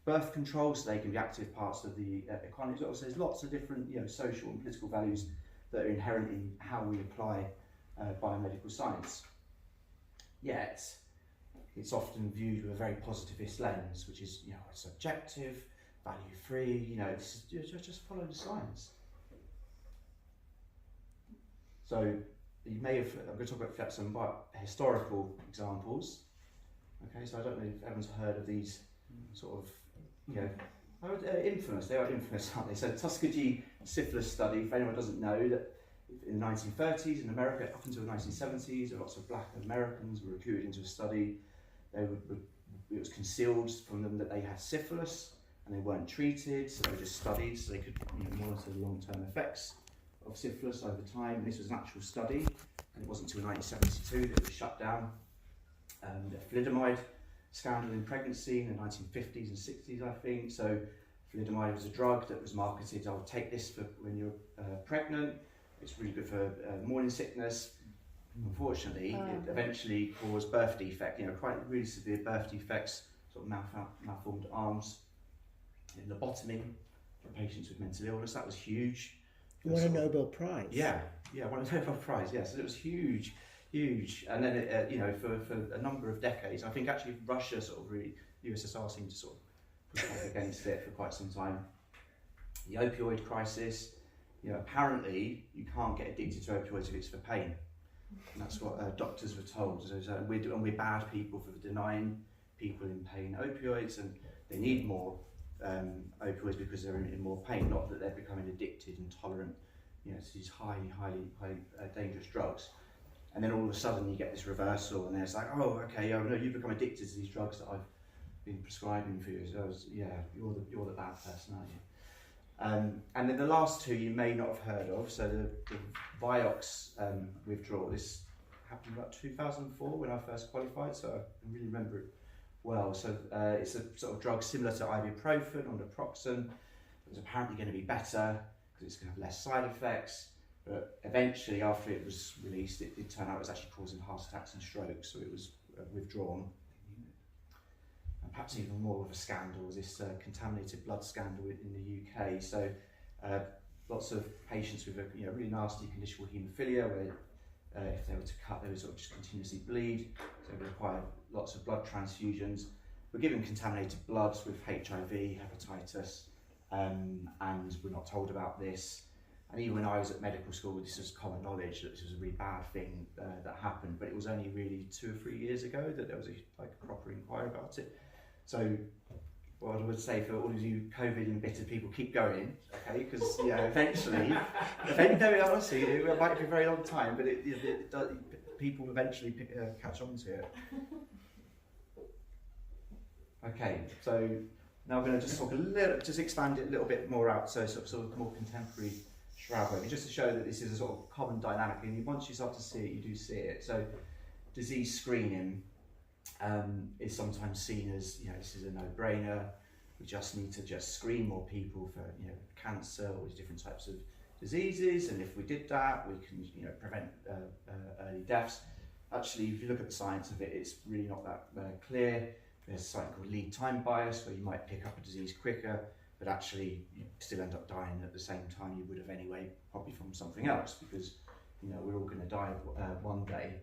birth control, so they can be active parts of the economy. So there's lots of different social and political values that are inherent in how we apply biomedical science. Yet, it's often viewed with a very positivist lens, which is it's subjective, value-free. This is just follow the science. So you may have. I'm going to talk about some historical examples. Okay, so I don't know if everyone's heard of these sort of infamous. They are infamous, aren't they? So Tuskegee syphilis study. If anyone doesn't know, that in the 1930s in America, up until the 1970s, lots of black Americans were recruited into a study. It was concealed from them that they had syphilis, and they weren't treated, so they were just studied, so they could monitor the long-term effects of syphilis over time. This was an actual study, and it wasn't until 1972 that it was shut down. The thalidomide scandal in pregnancy in the 1950s and 60s, I think. So thalidomide was a drug that was marketed, I'll take this for when you're pregnant. It's really good for morning sickness. Unfortunately, it eventually caused birth defect, quite really severe birth defects, sort of malformed arms, lobotomy for patients with mental illness. That was huge. You won a Nobel Prize. Yeah, won a Nobel Prize. Yes, so it was huge. And then for a number of decades, I think actually Russia USSR seemed to sort of push back against it for quite some time. The opioid crisis. Apparently you can't get addicted to opioids if it's for pain. And that's what doctors were told. So we're bad people for denying people in pain opioids, and they need more opioids because they're in more pain, not that they're becoming addicted and tolerant to these highly dangerous drugs. And then all of a sudden you get this reversal, and it's like, oh, okay, no, you've become addicted to these drugs that I've been prescribing for you. So you're the bad person, aren't you? And then the last two you may not have heard of. So the Vioxx withdrawal. This happened about 2004 when I first qualified, so I really remember it well. So it's a sort of drug similar to ibuprofen or naproxen. It was apparently going to be better because it's going to have less side effects. But eventually, after it was released, it did turn out it was actually causing heart attacks and strokes, so it was withdrawn. And perhaps even more of a scandal was this contaminated blood scandal in the UK. So lots of patients with a really nasty condition called haemophilia, where if they were to cut, they would sort of just continuously bleed, so it required lots of blood transfusions. We're given contaminated bloods with HIV, hepatitis, and we're not told about this. And even when I was at medical school, this was common knowledge that this was a really bad thing that happened, but it was only really 2 or 3 years ago that there was a proper inquiry about it. So what I would say for all of you COVID embittered people, keep going, okay? Because eventually, honestly, it might be a very long time, but people eventually catch on to it. Okay, so now I'm going to just expand it a little bit more out, so sort of more contemporary Shroud work, just to show that this is a sort of common dynamic, and once you start to see it, you do see it. So disease screening is sometimes seen as, this is a no-brainer. We just need to screen more people for cancer or different types of diseases, and if we did that, we can prevent early deaths. Actually, if you look at the science of it, it's really not that clear. There's something called lead time bias, where you might pick up a disease quicker, but actually you still end up dying at the same time you would have anyway, probably from something else, because we're all going to die one day.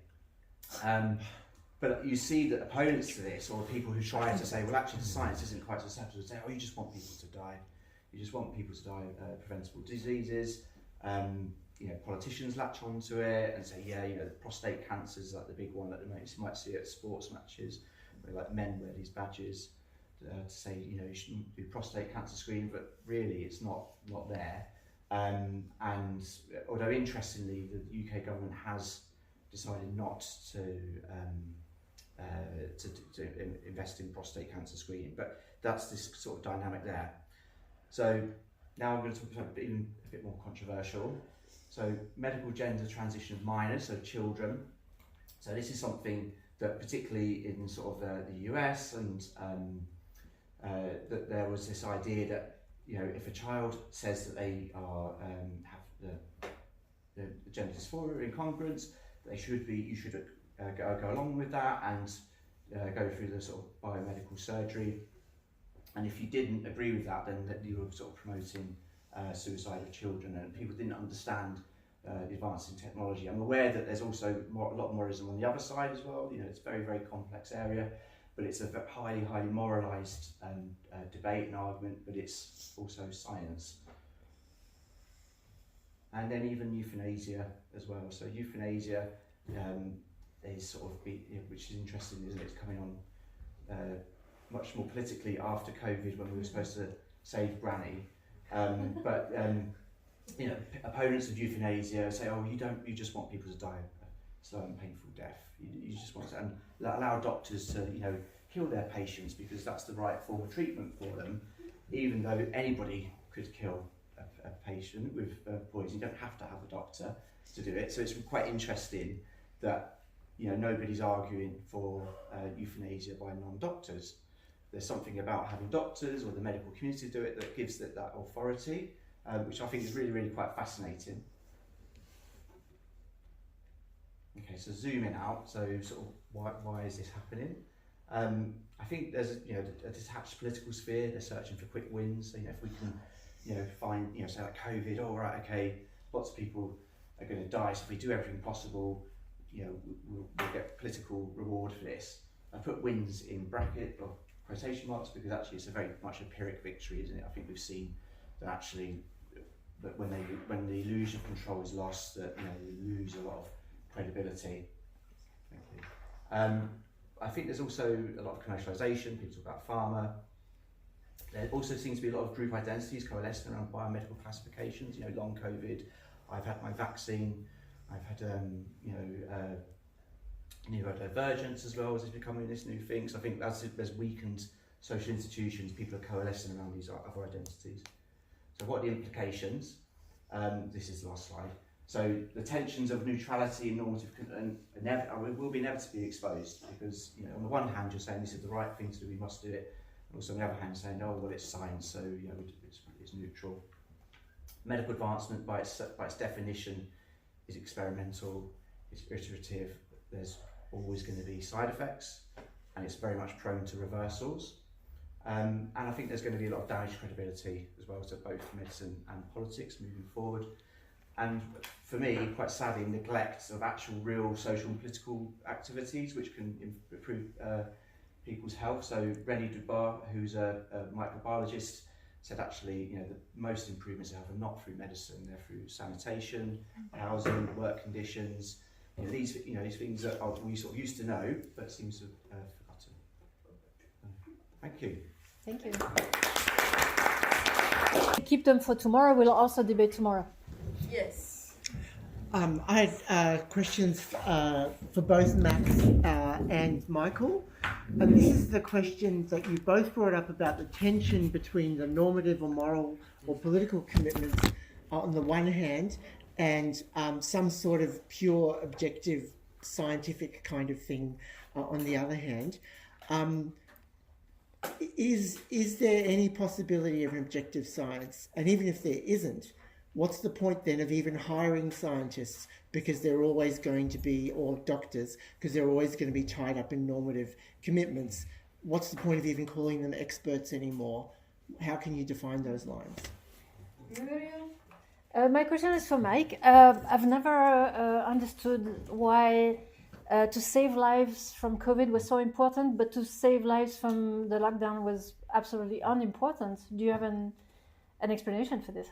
But you see that opponents to this, or people who try to say, well, actually the science isn't quite so simple, to say, oh, you just want people to die. You just want people to die of preventable diseases. Politicians latch onto it and say, prostate cancer is like the big one that you might see at sports matches, where like men wear these badges to say, you shouldn't do prostate cancer screening, but really it's not there. And although interestingly, the UK government has decided not to invest in prostate cancer screening, but that's this sort of dynamic there. So now I'm going to talk about something a bit more controversial. So medical gender transition of minors, so children. So this is something that particularly in sort of the US and that there was this idea that if a child says that they are have the gender dysphoria or incongruence, you should go along with that and go through the sort of biomedical surgery. And if you didn't agree with that, then that you were sort of promoting suicide of children, and people didn't understand the advances in technology. I'm aware that there's also a lot of moralism on the other side as well. You know, it's a very, very complex area, but it's a highly, highly moralised debate and argument, but it's also science. And then even euthanasia as well. So euthanasia is sort of, which is interesting, isn't it? It's coming on much more politically after COVID, when we were supposed to save Granny. But you know, opponents of euthanasia say, "Oh, you just want people to die a slow and painful death. You just want to allow doctors to, you know, kill their patients because that's the right form of treatment for them, even though anybody could kill a patient with poison. You don't have to have a doctor to do it." So it's quite interesting that, you know, nobody's arguing for euthanasia by non-doctors. There's something about having doctors or the medical community do it that gives that authority, which I think is really, really quite fascinating. Okay, so zooming out, so sort of why is this happening? I think there's, you know, a detached political sphere. They're searching for quick wins. So, you know, if we can, you know, find, you know, say like COVID, all right, okay, lots of people are going to die. So if we do everything possible, you know, we'll get political reward for this. I put wins in bracket or quotation marks because actually it's a very much a Pyrrhic victory, isn't it? I think we've seen that actually, that when the illusion of control is lost, that, you know, we lose a lot of credibility. Thank you. I think there's also a lot of commercialisation. People talk about pharma. There also seems to be a lot of group identities coalescing around biomedical classifications. You know, long COVID, I've had my vaccine. I've had neurodivergence as well as is becoming this new thing. So I think as there's weakened social institutions, people are coalescing around these other identities. So what are the implications? This is the last slide. So the tensions of neutrality and normative will be inevitably exposed because, you know, on the one hand you're saying this is the right thing to do, we must do it, and also on the other hand saying, oh well, it's science, so, you know, it's neutral. Medical advancement by its definition is experimental, it's iterative. There's always going to be side effects, and it's very much prone to reversals. And I think there's going to be a lot of damaged credibility as well to both medicine and politics moving forward. And for me, quite sadly, neglect of actual real social and political activities which can improve people's health. So René Dubois, who's a microbiologist, said actually, you know, the most improvements in health are not through medicine, they're through sanitation, housing, work conditions. You know, these things that we sort of used to know, but seems to have forgotten. Thank you. Thank you. Keep them for tomorrow. We'll also debate tomorrow. Yes. I had questions for both Max and Michael. And this is the question that you both brought up about the tension between the normative or moral or political commitments on the one hand and some sort of pure objective scientific kind of thing on the other hand. Is there any possibility of an objective science? And even if there isn't, what's the point then of even hiring scientists, because they're always going to be, or doctors, because they're always going to be tied up in normative commitments? What's the point of even calling them experts anymore? How can you define those lines? My question is for Mike. I've never understood why to save lives from COVID was so important, but to save lives from the lockdown was absolutely unimportant. Do you have an explanation for this?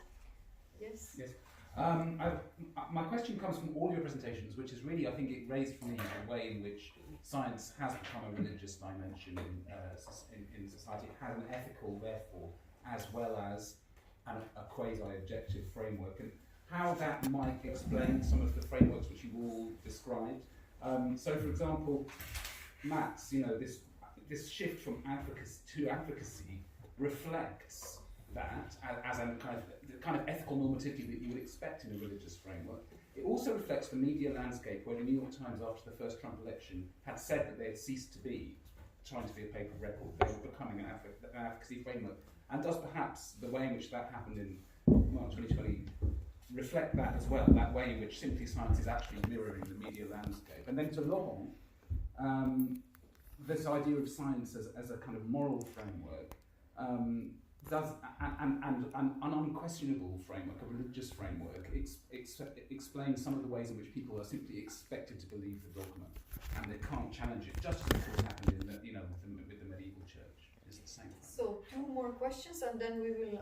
Yes. Yes. My question comes from all your presentations, which is really, I think it raised for me the way in which science has become a religious dimension in society. It has an ethical, therefore, as well as a quasi-objective framework, and how that might explain some of the frameworks which you all described. So, for example, Max, you know, this shift from advocacy to advocacy reflects that as a kind of ethical normativity that you would expect in a religious framework. It also reflects the media landscape, where the New York Times, after the first Trump election, had said that they had ceased to be trying to be a paper record. They were becoming an advocacy framework. And does perhaps the way in which that happened in March 2020 reflect that as well, that way in which simply science is actually mirroring the media landscape? And then to Laurent, this idea of science as a kind of moral framework, does an unquestionable framework, a religious framework, explains some of the ways in which people are simply expected to believe the dogma, and they can't challenge it, just as of course happened in the, with the medieval church. It's the same thing. So 2 more questions, and then we will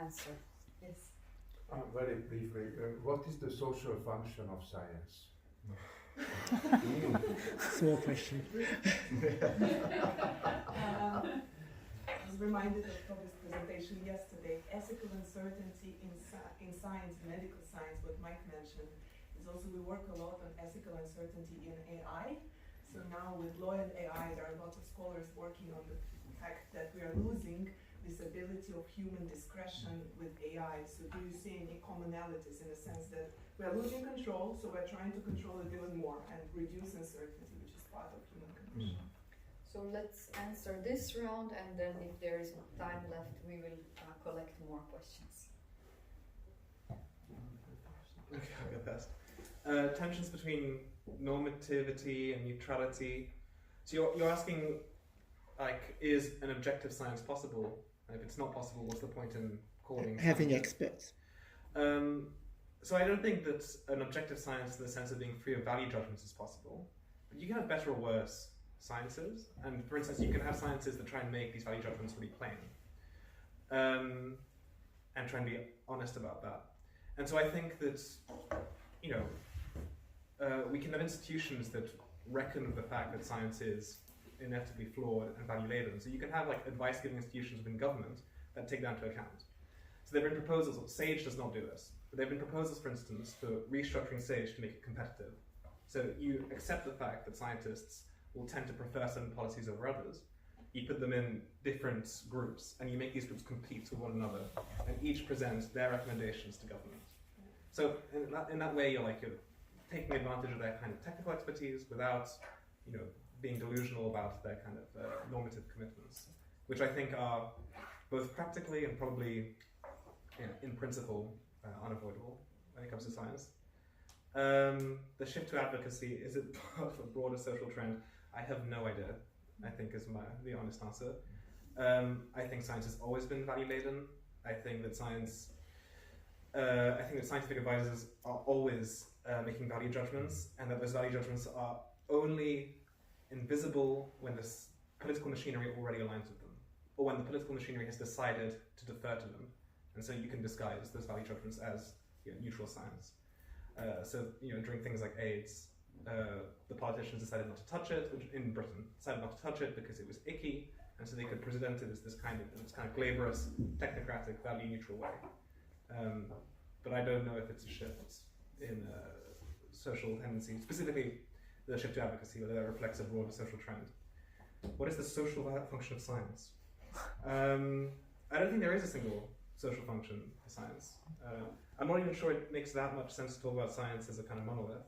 answer. Yes. Very briefly, what is the social function of science? Small question. I was reminded of Toby's presentation yesterday. Ethical uncertainty in science, medical science, what Mike mentioned, is also we work a lot on ethical uncertainty in AI. So now with law and AI, there are lots of scholars working on the fact that we are losing this ability of human discretion with AI. So do you see any commonalities in the sense that we are losing control, so we're trying to control it even more and reduce uncertainty, which is part of human condition. So let's answer this round, and then if there is time left, we will collect more questions. Okay, I'll go first. Tensions between normativity and neutrality. So you're asking, like, is an objective science possible? And if it's not possible, what's the point in calling Having science? experts. So I don't think that an objective science, in the sense of being free of value judgments, is possible. But you can have better or worse sciences, and for instance, you can have sciences that try and make these value judgments really plain, and try and be honest about that. And so I think that, we can have institutions that reckon with the fact that science is inevitably flawed and value-laden. So you can have like advice-giving institutions within government that take that into account. So there have been proposals, SAGE does not do this, but there have been proposals, for instance, for restructuring SAGE to make it competitive. So you accept the fact that scientists will tend to prefer certain policies over others. You put them in different groups, and you make these groups compete with one another, and each present their recommendations to government. So in that way, you're taking advantage of their kind of technical expertise without, being delusional about their kind of normative commitments, which I think are both practically and probably, in principle, unavoidable when it comes to science. The shift to advocacy, is it part of a broader social trend? I have no idea, I think is the honest answer. I think science has always been value-laden. I think that scientific advisors are always making value judgments, and that those value judgments are only invisible when this political machinery already aligns with them, or when the political machinery has decided to defer to them. And so you can disguise those value judgments as neutral science. So during things like AIDS, the politicians decided not to touch it, in Britain, decided not to touch it because it was icky, and so they could present it as this kind of glabrous, technocratic, value-neutral way. But I don't know if it's a shift in social tendency, specifically the shift to advocacy, whether that reflects a broader social trend. What is the social function of science? I don't think there is a single social function for science. I'm not even sure it makes that much sense to talk about science as a kind of monolith.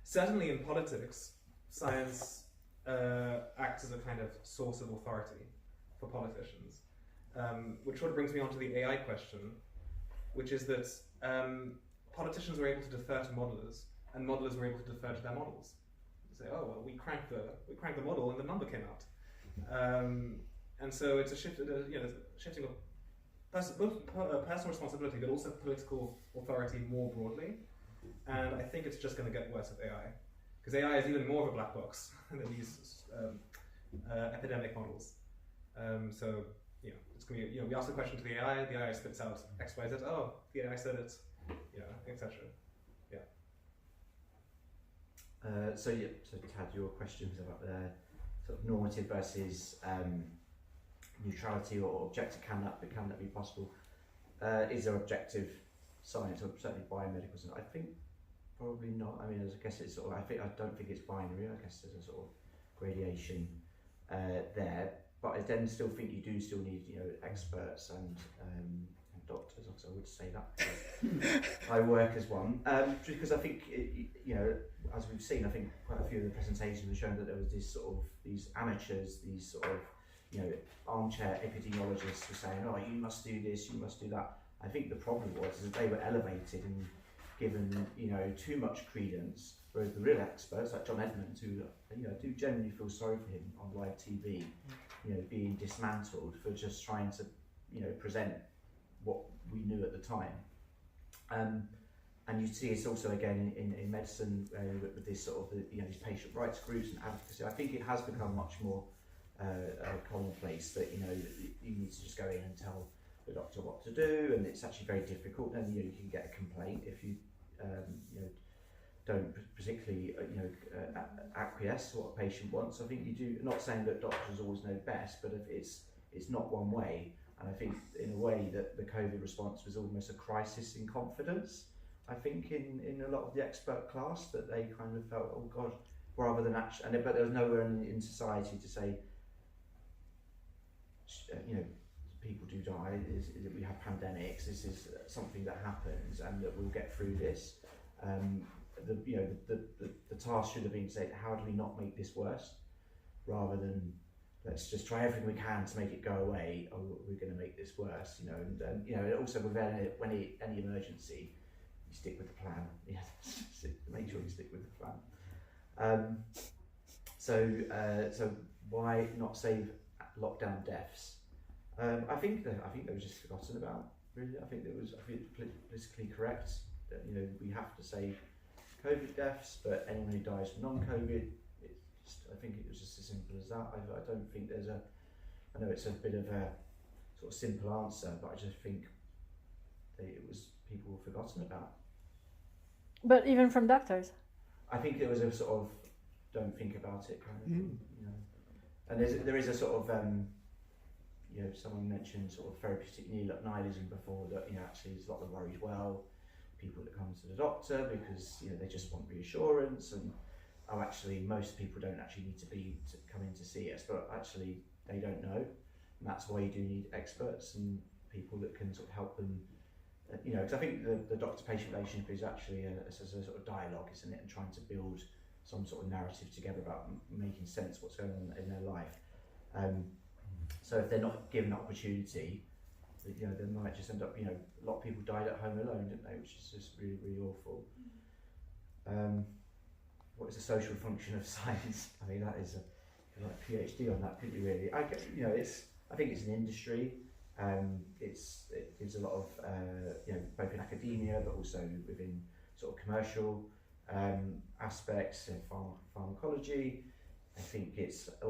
Certainly in politics, science acts as a kind of source of authority for politicians, which sort of brings me on to the AI question, which is that politicians were able to defer to modelers, and modelers were able to defer to their models. Say, oh well, we cranked the model and the number came out, and so it's a shift, shifting of both personal responsibility, but also political authority more broadly. And I think it's just going to get worse with AI, because AI is even more of a black box than these epidemic models. So it's going to be, we ask a question to the AI spits out X, Y, Z. Oh, the AI said it, etc. So Tad, your questions about the sort of normative versus neutrality or objective, can that be possible? Is there objective science, or certainly biomedical science? I think probably not. I mean, I guess it's sort of, I don't think it's binary. I guess there's a sort of gradation there, but I then still think you do still need experts and doctors. Also, I would say that I work as one, because I think as we've seen, I think quite a few of the presentations have shown that there was these amateurs, these sort of armchair epidemiologists were saying, oh, you must do this, you must do that. I think the problem was that they were elevated and given too much credence, whereas the real experts like John Edmonds, who I do genuinely feel sorry for him on live TV, being dismantled for just trying to present what we knew at the time. And you see it's also again in medicine with this sort of these patient rights groups and advocacy. I think it has become much more commonplace that you need to just go in and tell the doctor what to do, and it's actually very difficult. And you can get a complaint if you don't particularly acquiesce to what a patient wants. I think you do. Not saying that doctors always know best, but if it's not one way. And I think in a way that the COVID response was almost a crisis in confidence. I think in a lot of the expert class that they kind of felt, oh God, rather than actually, but there was nowhere in society to say, people do die, we have pandemics, this is something that happens and that we'll get through this. The task should have been to say, how do we not make this worse? Rather than, let's just try everything we can to make it go away, or we're going to make this worse, and also with any emergency, you stick with the plan. Make sure you stick with the plan. So why not save lockdown deaths? I think they were just forgotten about. Really, I think politically correct that we have to save COVID deaths, but anyone who dies from non-COVID, I think it was just as simple as that. I don't think there's I know it's a bit of a sort of simple answer, but I just think people were forgotten about. But even from doctors? I think it was a sort of don't think about it kind of thing, And there is a sort of someone mentioned sort of therapeutic nihilism before, that actually there's a lot of worried people that come to the doctor because they just want reassurance, and actually most people don't actually need to come in to see us, but actually they don't know, and that's why you do need experts and people that can sort of help them. Because I think the doctor-patient relationship is actually a sort of dialogue, isn't it, and trying to build some sort of narrative together about making sense of what's going on in their life. So if they're not given that opportunity, they might just end up, a lot of people died at home alone, didn't they, which is just really, really awful. What is the social function of science? I mean, that is a PhD on that, couldn't you really? I think it's an industry. It gives a lot of, both in academia, but also within sort of commercial aspects in pharmacology. I think there's a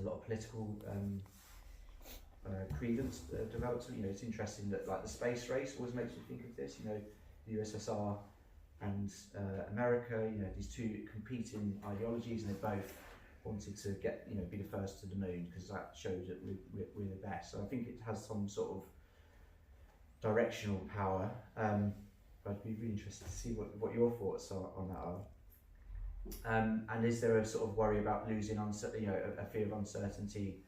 lot of political credence developed. It's interesting that like the space race always makes me think of this. The USSR and America. These two competing ideologies, and they both wanted to get be the first to the moon because that shows that we're the best. So I think it has some sort of directional power. But I'd be really interested to see what your thoughts on that are. And is there a sort of worry about losing a fear of uncertainty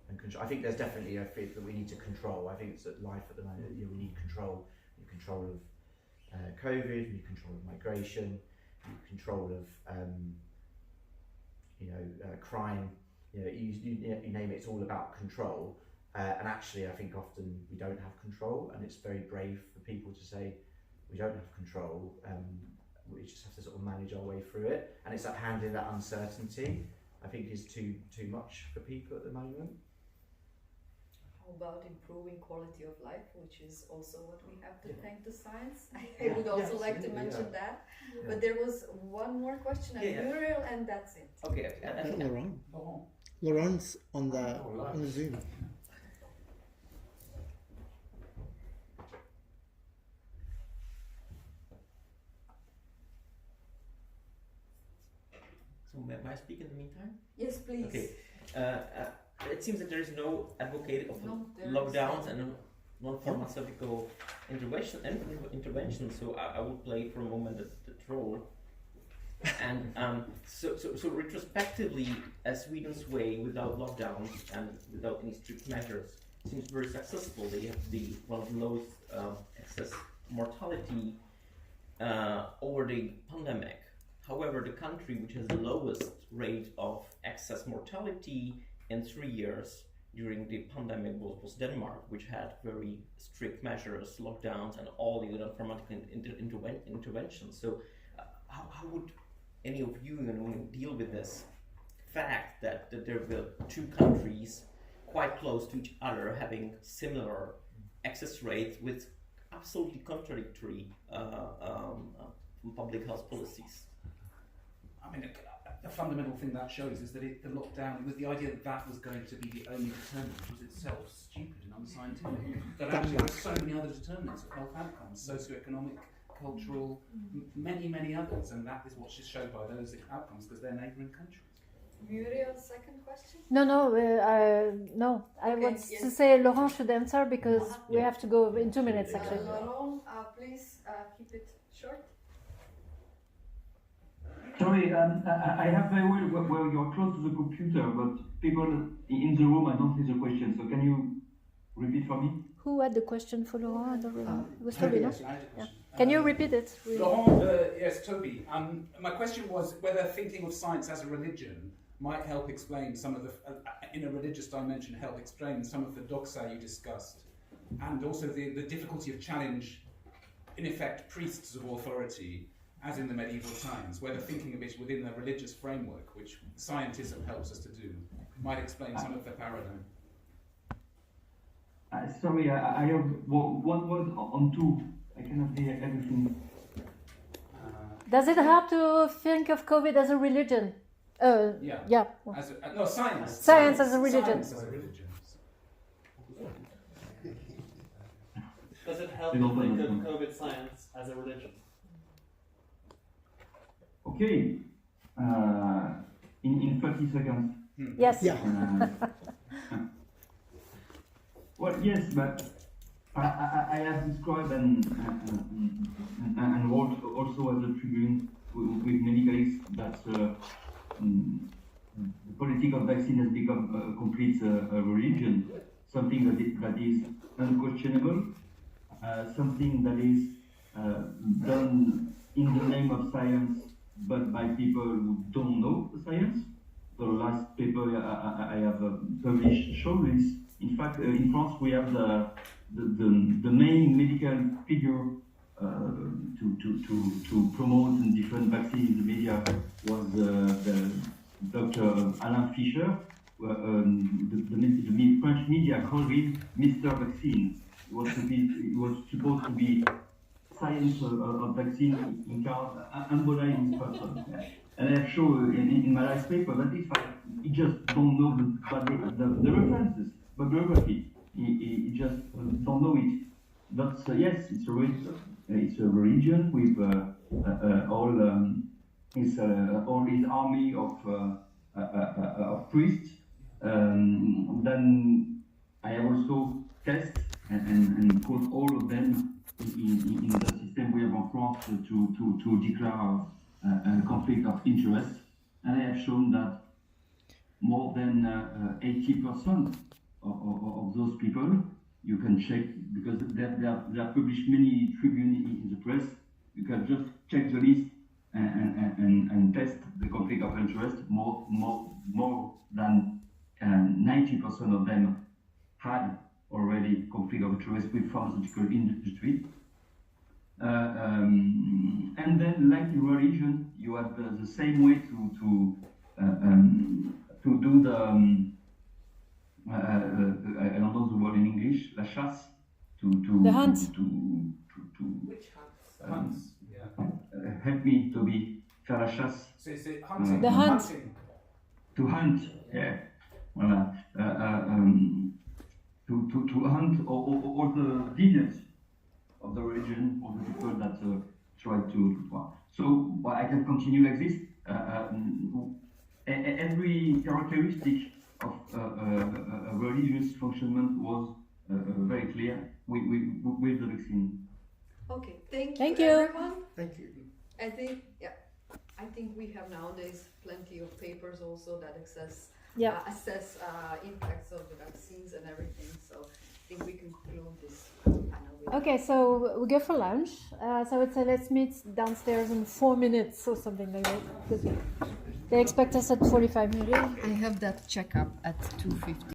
and control? I think there's definitely a fear that we need to control. I think it's at life at the moment. We need control. We need control of COVID. We need control of migration. We need control of crime. You name it. It's all about control. And actually, I think often we don't have control, and it's very brave for people to say we don't have control. We just have to sort of manage our way through it, and it's that handling that uncertainty. I think is too much for people at the moment. How about improving quality of life, which is also what we have to thank to science? I Yeah. would also Yeah, like to mention that. But there was one more question on Muriel, and that's it. Okay. Laurent. Laurent's on the Zoom. So may I speak in the meantime? Yes, please. Okay. It seems that there is no advocate of there lockdowns is. and non-pharmaceutical intervention. So I will play for a moment the troll. And so retrospectively, Sweden's way without lockdowns and without any strict measures seems very successful. They have one of the lowest excess mortality over the pandemic. However, the country which has the lowest rate of excess mortality in 3 years during the pandemic was Denmark, which had very strict measures, lockdowns, and all the non-pharmaceutical interventions. So, how would any of you deal with this? fact that there were two countries quite close to each other having similar access rates with absolutely contradictory public health policies. I mean, the fundamental thing that shows is that the lockdown, with the idea that that was going to be the only determinant, was itself stupid and unscientific. That actually there are so many other determinants of health outcomes, socioeconomic, cultural, many others, and that is what's just showed by those outcomes because they're neighbouring countries. Muriel, second question? No. I Okay, want yes. to say Laurent should answer because we have to go in 2 minutes actually. Laurent, please keep it short. Sorry, I have very well you're close to the computer, but people in the room I don't see the question. So can you repeat for me? Who had the question for Laurent? I don't remember. It was Toby, Toby, no? yes, I had a question. Can you repeat it? Laurent, yes, Toby. My question was whether thinking of science as a religion might help explain some of the, in a religious dimension, help explain some of the doxa you discussed, and also the difficulty of challenge, in effect, priests of authority, as in the medieval times, whether thinking of it within the religious framework, which scientism helps us to do, might explain some of the paradigm. Sorry, I have one word on two. I cannot hear everything. Does it help to think of COVID as a religion? Yeah. As a, no, science. Science as a religion. Science as a religion. Does it help to think of COVID science as a religion? Okay. In 30 seconds. Yes. Yeah. Well, yes, but I have described and also as a tribune with Medicalization that the politics of vaccine has become a complete religion, something that is unquestionable, something that is done in the name of science, but by people who don't know the science. The last paper I have published shows this. In fact, in France, we have the main medical figure to promote different vaccines in the media was the Dr. Alain Fischer. The French media called him Mr. Vaccine. It was supposed to be science of vaccine embodied in this person. And I have shown in my last paper that in fact, he just don't know the references. Bibliography, he just don't know it. But yes, it's a religion with all his army of priests. Then I have also tested and put all of them in the system we have in France to declare a conflict of interest, and I have shown that more than 80% of those people, you can check, because they have published many tribunes in the press, you can just check the list and test the conflict of interest. More than 90% of them had already conflict of interest with pharmaceutical industry. And then, like in religion, you have the same way to do the I don't know the word in English, la chasse, the hunt. Which hunts? Yeah. Help me, Toby. Faire la chasse. C'est hunting. The hunt. To hunt, yeah. Voilà. To hunt all the deviants of the religion, all the people that try to. So I can continue like this. Every characteristic of a religious functionment was very clear with the vaccine. Okay, thank Thank you, you. everyone. Thank you. I think we have nowadays plenty of papers also that assess impacts of the vaccines and everything. So I think we can conclude this panel with Okay, so we go for lunch. So I would say let's meet downstairs in 4 minutes or something like that. Because they expect us at 45 minutes. I have that checkup at 2:50.